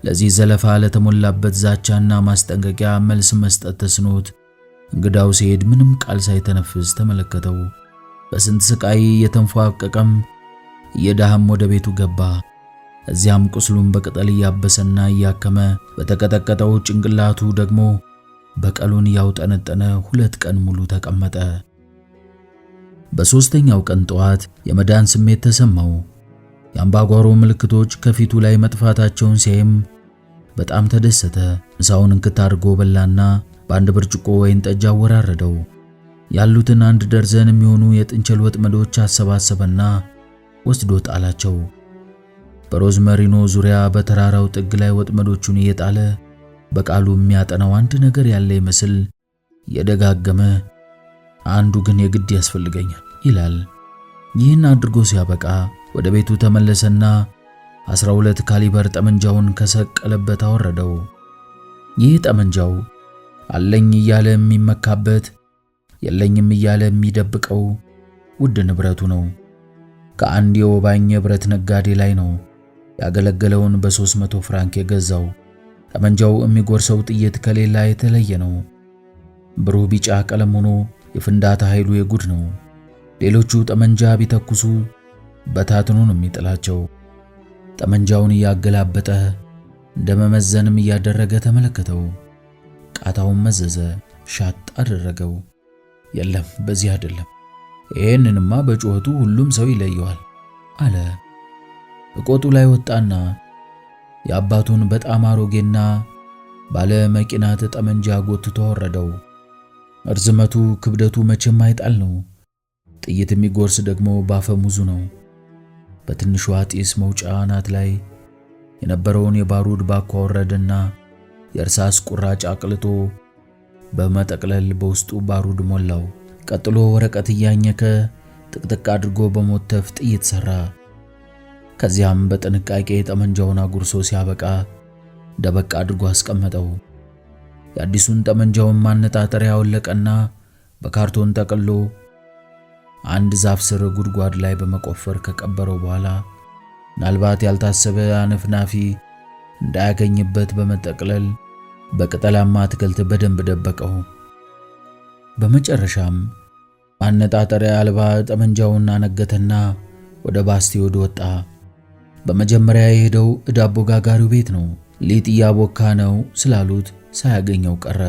ለዚህ ዘለፋ ለተሞላበት ዛቻና ማስጠንቀቂያ መልስ መስጠት ተስኖት እንግዳው ሲሄድ ምንም ቃል ሳይተነፍስ ተመለከተው። በስንት ስቃይ የተንፏቀቀም እየዳህም ወደ ቤቱ ገባ። እዚያም ቁስሉን በቅጠል እያበሰና እያከመ በተቀጠቀጠው ጭንቅላቱ ደግሞ በቀሉን ያውጠነጠነ 2 ቀን ሙሉ ተቀመጠ። በሶስተኛው ቀን ጠዋት የመዳን ስሜት ተሰማው። የአምባጓሮ ምልክቶች ከፊቱ ላይ መጥፋታቸውን ሲያይም በጣም ተደሰተ። ምሳውን እንክት አድርጎ በላና በአንድ ብርጭቆ ወይን ጠጅ አወራረደው። ያሉትን 1 ደርዘን የሚሆኑ የጥንቸል ወጥመዶች አሰባሰበና ወስዶ ጣላቸው። በሮዝመሪኖ ዙሪያ በተራራው ጥግ ላይ ወጥመዶቹን እየጣለ በቃሉ የሚያጠናው አንድ ነገር ያለ ይመስል የደጋገመ አንዱ ግን የግድ ያስፈልገኛል ይላል። ይህን አድርጎ ሲያበቃ ወደ ቤቱ ተመለሰና 12 ካሊበር ጠመንጃውን ከሰቀለበት አወረደው። ይህ ጠመንጃው አለኝ እያለ የሚመካበት የለኝም እያለ የሚደብቀው ውድ ንብረቱ ነው። ከአንድ የወባኝ የብረት ነጋዴ ላይ ነው ያገለገለውን በ300 ፍራንክ የገዛው። ጠመንጃው የሚጎርሰው ጥይት ከሌላ የተለየ ነው። ብሩህ ቢጫ ቀለም ሆኖ የፍንዳታ ኃይሉ የጉድ ነው። ሌሎቹ ጠመንጃ ቢተኩሱ በታትኖ ነው የሚጥላቸው። ጠመንጃውን እያገላበጠ እንደመመዘንም እያደረገ ተመለከተው። ቃታውን መዘዘ፣ ሻጥ አደረገው። የለም በዚህ አይደለም፣ ይህንንማ በጩኸቱ ሁሉም ሰው ይለየዋል አለ። እቆጡ ላይ ወጣና የአባቱን በጣም አሮጌና ባለ መቂናት ጠመንጃ ጎትቶ ወረደው። እርዝመቱ ክብደቱ መቼም አይጣል ነው። ጥይት የሚጎርስ ደግሞ ባፈሙዙ ነው። በትንሿ ጢስ መውጫ አናት ላይ የነበረውን የባሩድ ባኮ ወረደና የእርሳስ ቁራጭ አቅልጦ በመጠቅለል በውስጡ ባሩድ ሞላው። ቀጥሎ ወረቀት እያኘከ ጥቅጥቅ አድርጎ በሞተፍ ጥይት ሰራ። ከዚያም በጥንቃቄ ጠመንጃውን አጉርሶ ሲያበቃ ደበቅ አድርጎ አስቀመጠው። የአዲሱን ጠመንጃውን ማነጣጠሪያ አወለቀና በካርቶን ጠቅሎ አንድ ዛፍ ስር ጉድጓድ ላይ በመቆፈር ከቀበረው በኋላ ምናልባት ያልታሰበ አነፍናፊ እንዳያገኝበት በመጠቅለል በቅጠላማ አትክልት በደንብ ደበቀው። በመጨረሻም ማነጣጠሪያ አልባ ጠመንጃውን አነገተና ወደ ባስቲዮድ ወጣ። በመጀመሪያ የሄደው ዳቦ ጋጋሪው ቤት ነው። ሊጥ እያቦካ ነው ስላሉት ሳያገኘው ቀረ።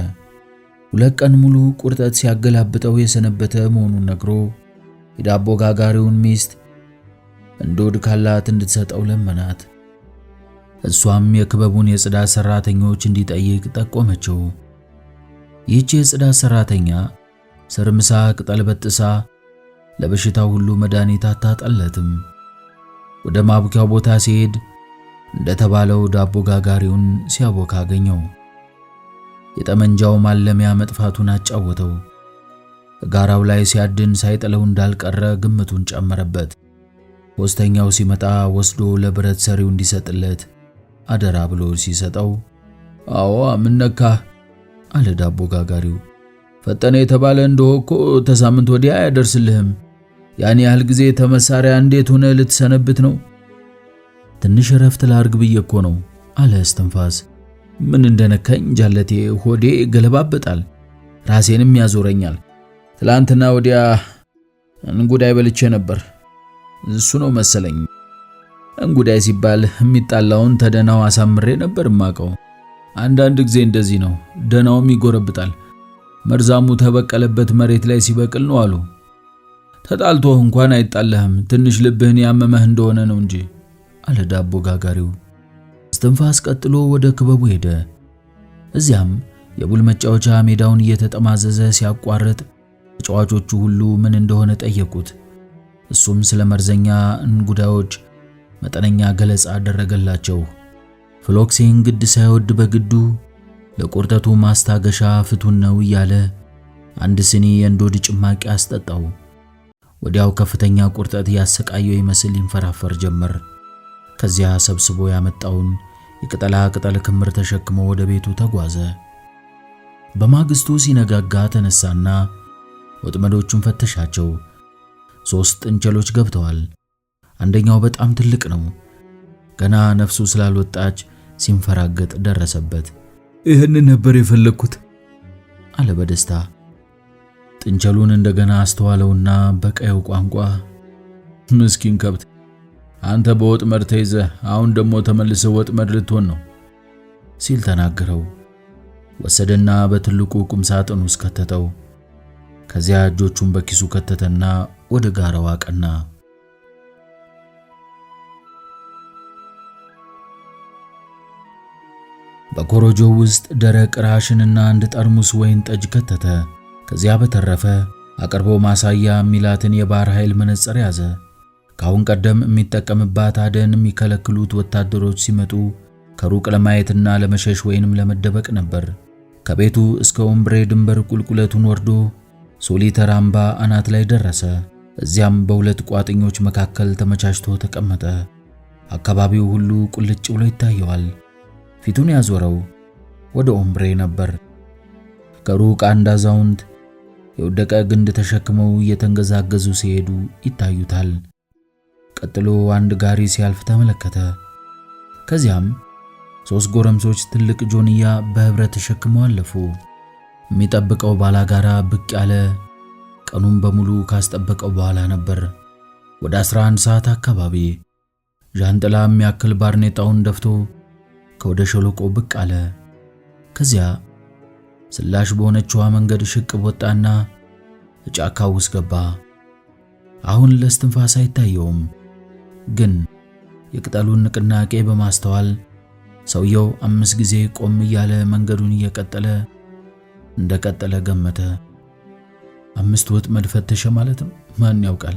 2 ቀን ሙሉ ቁርጠት ሲያገላብጠው የሰነበተ መሆኑን ነግሮ የዳቦ ጋጋሪውን ሚስት እንዶድ ካላት እንድትሰጠው ለመናት። እሷም የክበቡን የጽዳት ሰራተኞች እንዲጠይቅ ጠቆመችው። ይህች የጽዳት ሰራተኛ ስርምሳ ቅጠል በጥሳ ለበሽታው ሁሉ መድኃኒት አታጣለትም። ወደ ማቡኪያው ቦታ ሲሄድ እንደተባለው ዳቦ ጋጋሪውን ሲያቦካ አገኘው። የጠመንጃው ማለሚያ መጥፋቱን አጫወተው። ጋራው ላይ ሲያድን ሳይጥለው እንዳልቀረ ግምቱን ጨመረበት። ፖስተኛው ሲመጣ ወስዶ ለብረት ሰሪው እንዲሰጥለት አደራ ብሎ ሲሰጠው አዎ ምን ነካ አለ ዳቦ ጋጋሪው። ፈጠነ የተባለ እንደሆነ እኮ ተሳምንት ወዲያ አያደርስልህም። ያን ያህል ጊዜ ተመሳሪያ እንዴት ሆነ ልትሰነብት ነው? ትንሽ ረፍት ላርግ ብዬ እኮ ነው አለ እስትንፋስ። ምን እንደነካኝ ጃለቴ ሆዴ ገለባበጣል፣ ራሴንም ያዞረኛል። ትላንትና ወዲያ እንጉዳይ በልቼ ነበር፣ እሱ ነው መሰለኝ። እንጉዳይ ሲባል የሚጣላውን ተደናው አሳምሬ ነበር ማቀው። አንዳንድ ጊዜ እንደዚህ ነው፣ ደናውም ይጎረብጣል። መርዛሙ ተበቀለበት መሬት ላይ ሲበቅል ነው አሉ። ተጣልቶ እንኳን አይጣልህም፣ ትንሽ ልብህን ያመመህ እንደሆነ ነው እንጂ አለ ዳቦ ጋጋሪው። እስትንፋስ ቀጥሎ ወደ ክበቡ ሄደ። እዚያም የቡል መጫወቻ ሜዳውን እየተጠማዘዘ ሲያቋርጥ ተጫዋቾቹ ሁሉ ምን እንደሆነ ጠየቁት። እሱም ስለ መርዘኛ እንጉዳዮች መጠነኛ ገለጻ አደረገላቸው። ፍሎክሴን ግድ ሳይወድ በግዱ ለቁርጠቱ ማስታገሻ ፍቱን ነው እያለ አንድ ስኒ የእንዶድ ጭማቂ አስጠጣው። ወዲያው ከፍተኛ ቁርጠት ያሰቃየው ይመስል ይንፈራፈር ጀመር። ከዚያ ሰብስቦ ያመጣውን የቅጠላ ቅጠል ክምር ተሸክሞ ወደ ቤቱ ተጓዘ። በማግስቱ ሲነጋጋ ተነሳና ወጥመዶቹን ፈተሻቸው። 3 ጥንቸሎች ገብተዋል። አንደኛው በጣም ትልቅ ነው። ገና ነፍሱ ስላልወጣች ሲንፈራገጥ ደረሰበት። ይህንን ነበር የፈለኩት አለ በደስታ። ጥንቸሉን እንደገና አስተዋለውና በቀየው ቋንቋ ምስኪን ከብት፣ አንተ በወጥመድ ተይዘህ አሁን ደግሞ ተመልሰህ ወጥመድ ልትሆን ነው ሲል ተናገረው። ወሰደና በትልቁ ቁም ሳጥን ውስጥ ከተተው። ከዚያ እጆቹን በኪሱ ከተተና ወደ ጋራው አቀና። በኮረጆው ውስጥ ደረቅ ራሽንና አንድ ጠርሙስ ወይን ጠጅ ከተተ። ከዚያ በተረፈ አቅርቦ ማሳያ ሚላትን የባህር ኃይል መነጽር ያዘ። ካሁን ቀደም የሚጠቀምባት አደን የሚከለክሉት ወታደሮች ሲመጡ ከሩቅ ለማየትና ለመሸሽ ወይንም ለመደበቅ ነበር። ከቤቱ እስከ ኦምብሬ ድንበር ቁልቁለቱን ወርዶ ሶሊተር አምባ አናት ላይ ደረሰ። እዚያም በሁለት ቋጥኞች መካከል ተመቻችቶ ተቀመጠ። አካባቢው ሁሉ ቁልጭ ብሎ ይታየዋል። ፊቱን ያዞረው ወደ ኦምብሬ ነበር። ከሩቅ አንድ አዛውንት የወደቀ ግንድ ተሸክመው እየተንገዛገዙ ሲሄዱ ይታዩታል። ቀጥሎ አንድ ጋሪ ሲያልፍ ተመለከተ። ከዚያም 3 ጎረምሶች ትልቅ ጆንያ በህብረት ተሸክመው አለፉ። የሚጠብቀው ባላጋራ ብቅ ያለ ቀኑን በሙሉ ካስጠበቀው በኋላ ነበር። ወደ 11 ሰዓት አካባቢ ዣንጥላ የሚያክል ባርኔጣውን ደፍቶ ከወደ ሸለቆ ብቅ አለ። ከዚያ ስላሽ በሆነችዋ መንገድ ሽቅብ ወጣና ጫካው ውስጥ ገባ። አሁን ለስትንፋስ አይታየውም፣ ግን የቅጠሉን ንቅናቄ በማስተዋል ሰውየው 5 ጊዜ ቆም እያለ መንገዱን እንደቀጠለ ገመተ። 5 ወጥመድ ፈተሸ ማለት ነው። ማን ያውቃል?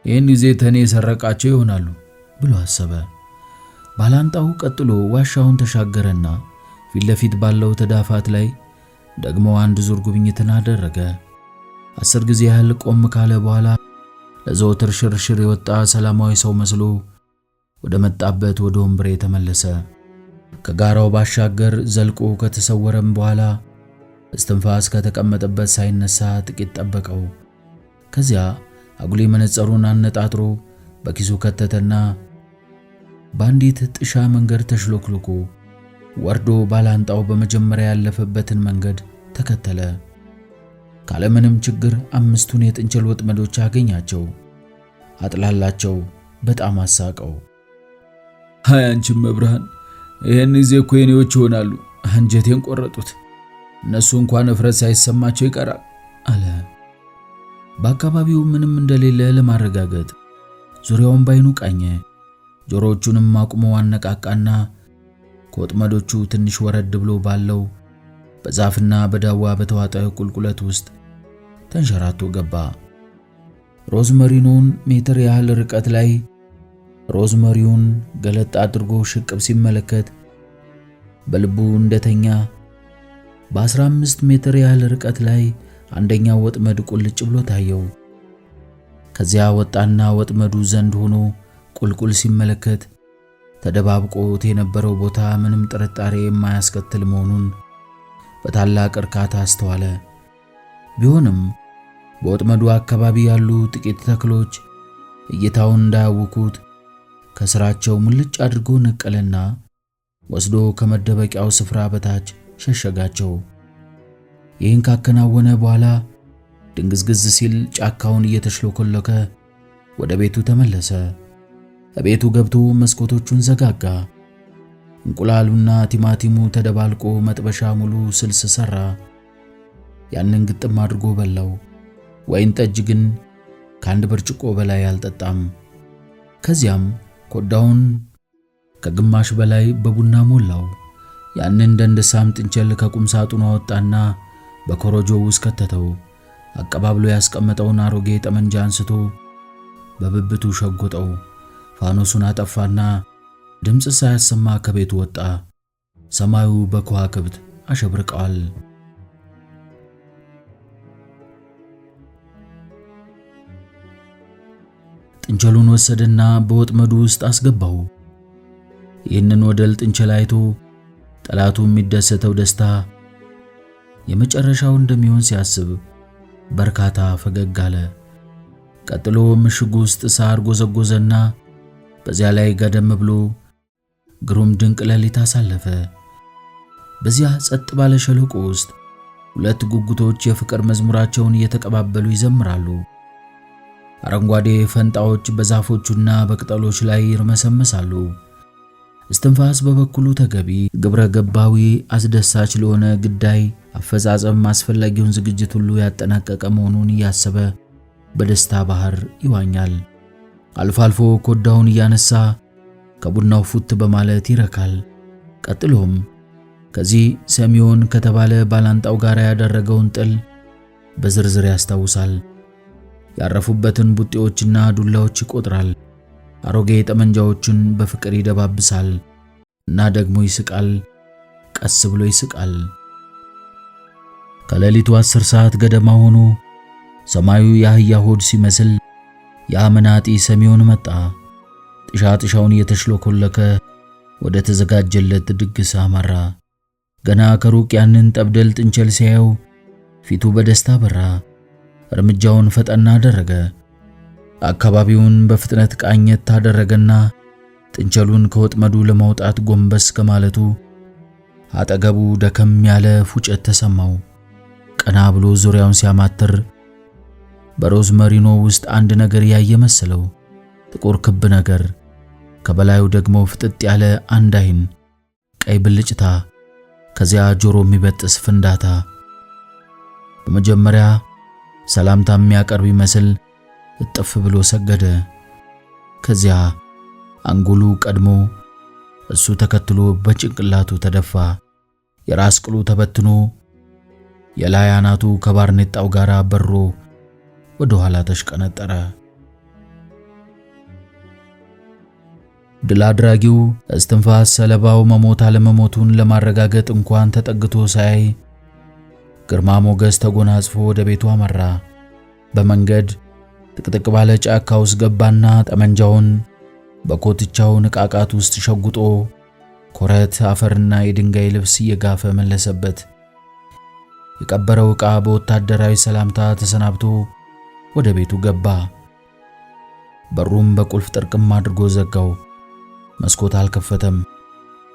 ይህን ጊዜ ተኔ የሰረቃቸው ይሆናሉ ብሎ አሰበ። ባላንጣው ቀጥሎ ዋሻውን ተሻገረና ፊት ለፊት ባለው ተዳፋት ላይ ደግሞ አንድ ዙር ጉብኝትን አደረገ። 10 ጊዜ ያህል ቆም ካለ በኋላ ለዘወትር ሽርሽር የወጣ ሰላማዊ ሰው መስሎ ወደ መጣበት ወደ ወንበሬ ተመለሰ። ከጋራው ባሻገር ዘልቆ ከተሰወረም በኋላ እስትንፋስ ከተቀመጠበት ሳይነሳ ጥቂት ጠበቀው። ከዚያ አጉሊ መነጽሩን አነጣጥሮ በኪሱ ከተተና በአንዲት ጥሻ መንገድ ተሽሎክልኮ ወርዶ ባላንጣው በመጀመሪያ ያለፈበትን መንገድ ተከተለ። ካለምንም ችግር 5ቱን የጥንቸል ወጥመዶች አገኛቸው። አጥላላቸው፣ በጣም አሳቀው። ሃይ አንቺም መብርሃን፣ ይህን ጊዜ እኮ የኔዎች ይሆናሉ። አንጀቴን ቆረጡት። እነሱ እንኳን እፍረት ሳይሰማቸው ይቀራል አለ። በአካባቢው ምንም እንደሌለ ለማረጋገጥ ዙሪያውን ባይኑ ቃኘ። ጆሮዎቹንም አቁሞ አነቃቃና ከወጥመዶቹ ትንሽ ወረድ ብሎ ባለው በዛፍና በዳዋ በተዋጠ ቁልቁለት ውስጥ ተንሸራቶ ገባ። ሮዝመሪኖን ሜትር ያህል ርቀት ላይ ሮዝመሪውን ገለጥ አድርጎ ሽቅብ ሲመለከት በልቡ እንደተኛ በ15 ሜትር ያህል ርቀት ላይ አንደኛው ወጥመድ ቁልጭ ብሎ ታየው። ከዚያ ወጣና ወጥመዱ ዘንድ ሆኖ ቁልቁል ሲመለከት ተደባብቆት የነበረው ቦታ ምንም ጥርጣሬ የማያስከትል መሆኑን በታላቅ እርካታ አስተዋለ። ቢሆንም በወጥመዱ አካባቢ ያሉ ጥቂት ተክሎች እይታውን እንዳያውኩት ከስራቸው ሙልጭ አድርጎ ነቀለና ወስዶ ከመደበቂያው ስፍራ በታች ሸሸጋቸው። ይህን ካከናወነ በኋላ ድንግዝግዝ ሲል ጫካውን እየተሽሎኮለከ ወደ ቤቱ ተመለሰ። ቤቱ ገብቶ መስኮቶቹን ዘጋጋ። እንቁላሉና ቲማቲሙ ተደባልቆ መጥበሻ ሙሉ ስልስ ሰራ። ያንን ግጥም አድርጎ በላው። ወይን ጠጅ ግን ከአንድ ብርጭቆ በላይ አልጠጣም። ከዚያም ኮዳውን ከግማሽ በላይ በቡና ሞላው። ያንን ደንደሳም ጥንቸል ከቁም ሳጥኑ አወጣና በኮረጆው ውስጥ ከተተው። አቀባብሎ ያስቀመጠውን አሮጌ ጠመንጃ አንስቶ በብብቱ ሸጎጠው። ፋኖሱን አጠፋና ድምፅ ሳያሰማ ከቤቱ ወጣ። ሰማዩ በከዋክብት አሸብርቀዋል። ጥንቸሉን ወሰደና በወጥመዱ ውስጥ አስገባው። ይህንን ወደል ጥንቸል አይቶ ጠላቱ የሚደሰተው ደስታ የመጨረሻው እንደሚሆን ሲያስብ በርካታ ፈገግ አለ። ቀጥሎ ምሽጉ ውስጥ ሳር ጎዘጎዘና በዚያ ላይ ገደም ብሎ ግሩም ድንቅ ሌሊት አሳለፈ። በዚያ ጸጥ ባለ ሸለቆ ውስጥ 2 ጉጉቶች የፍቅር መዝሙራቸውን እየተቀባበሉ ይዘምራሉ። አረንጓዴ ፈንጣዎች በዛፎቹና በቅጠሎች ላይ ይርመሰመሳሉ። እስትንፋስ በበኩሉ ተገቢ ግብረ ገባዊ አስደሳች ለሆነ ግዳይ አፈጻጸም አስፈላጊውን ዝግጅት ሁሉ ያጠናቀቀ መሆኑን እያሰበ በደስታ ባህር ይዋኛል። አልፎ አልፎ ኮዳውን እያነሳ ከቡናው ፉት በማለት ይረካል። ቀጥሎም ከዚህ ሰሚዮን ከተባለ ባላንጣው ጋር ያደረገውን ጥል በዝርዝር ያስታውሳል። ያረፉበትን ቡጤዎችና ዱላዎች ይቆጥራል። አሮጌ ጠመንጃዎችን በፍቅር ይደባብሳል እና ደግሞ ይስቃል። ቀስ ብሎ ይስቃል። ከሌሊቱ 10 ሰዓት ገደማ ሆኖ ሰማዩ የአህያ ሆድ ሲመስል የአመናጢ ሰሚዮን መጣ። ጥሻጥሻውን እየተሽሎኮለከ ወደ ተዘጋጀለት ድግስ አመራ። ገና ከሩቅ ያንን ጠብደል ጥንቸል ሲያየው ፊቱ በደስታ በራ። እርምጃውን ፈጠና አደረገ። አካባቢውን በፍጥነት ቃኘት ታደረገና ጥንቸሉን ከወጥመዱ ለማውጣት ጎንበስ ከማለቱ አጠገቡ ደከም ያለ ፉጨት ተሰማው። ቀና ብሎ ዙሪያውን ሲያማትር በሮዝመሪኖ ውስጥ አንድ ነገር ያየ መሰለው። ጥቁር ክብ ነገር፣ ከበላዩ ደግሞ ፍጥጥ ያለ አንድ አይን፣ ቀይ ብልጭታ፣ ከዚያ ጆሮ የሚበጥስ ፍንዳታ። በመጀመሪያ ሰላምታ የሚያቀርብ ይመስል እጥፍ ብሎ ሰገደ። ከዚያ አንጎሉ ቀድሞ እሱ ተከትሎ በጭንቅላቱ ተደፋ። የራስ ቅሉ ተበትኖ የላይ አናቱ ከባርኔጣው ጋር በሮ ወደ ኋላ ተሽቀነጠረ። ድል አድራጊው እስትንፋስ ሰለባው መሞት አለመሞቱን ለማረጋገጥ እንኳን ተጠግቶ ሳይ ግርማ ሞገስ ተጎናጽፎ ወደ ቤቱ አመራ። በመንገድ ጥቅጥቅ ባለ ጫካ ውስጥ ገባና ጠመንጃውን በኮትቻው ንቃቃት ውስጥ ሸጉጦ ኮረት አፈርና የድንጋይ ልብስ እየጋፈ መለሰበት። የቀበረው ዕቃ በወታደራዊ ሰላምታ ተሰናብቶ ወደ ቤቱ ገባ። በሩም በቁልፍ ጥርቅም አድርጎ ዘጋው። መስኮት አልከፈተም።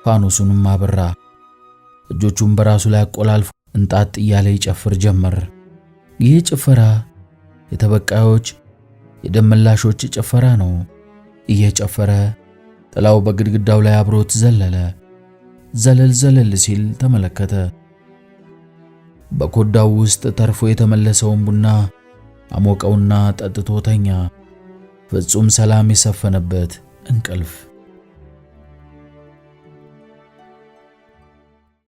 ፋኖሱንም አበራ። እጆቹን በራሱ ላይ አቆላልፎ እንጣጥ እያለ ይጨፍር ጀመር። ይህ ጭፈራ የተበቃዮች የደመላሾች ጭፈራ ነው። እየጨፈረ ጥላው በግድግዳው ላይ አብሮት ዘለለ። ዘለል ሲል ተመለከተ። በኮዳው ውስጥ ተርፎ የተመለሰውን ቡና አሞቀውና ጠጥቶ ተኛ። ፍጹም ሰላም የሰፈነበት እንቅልፍ።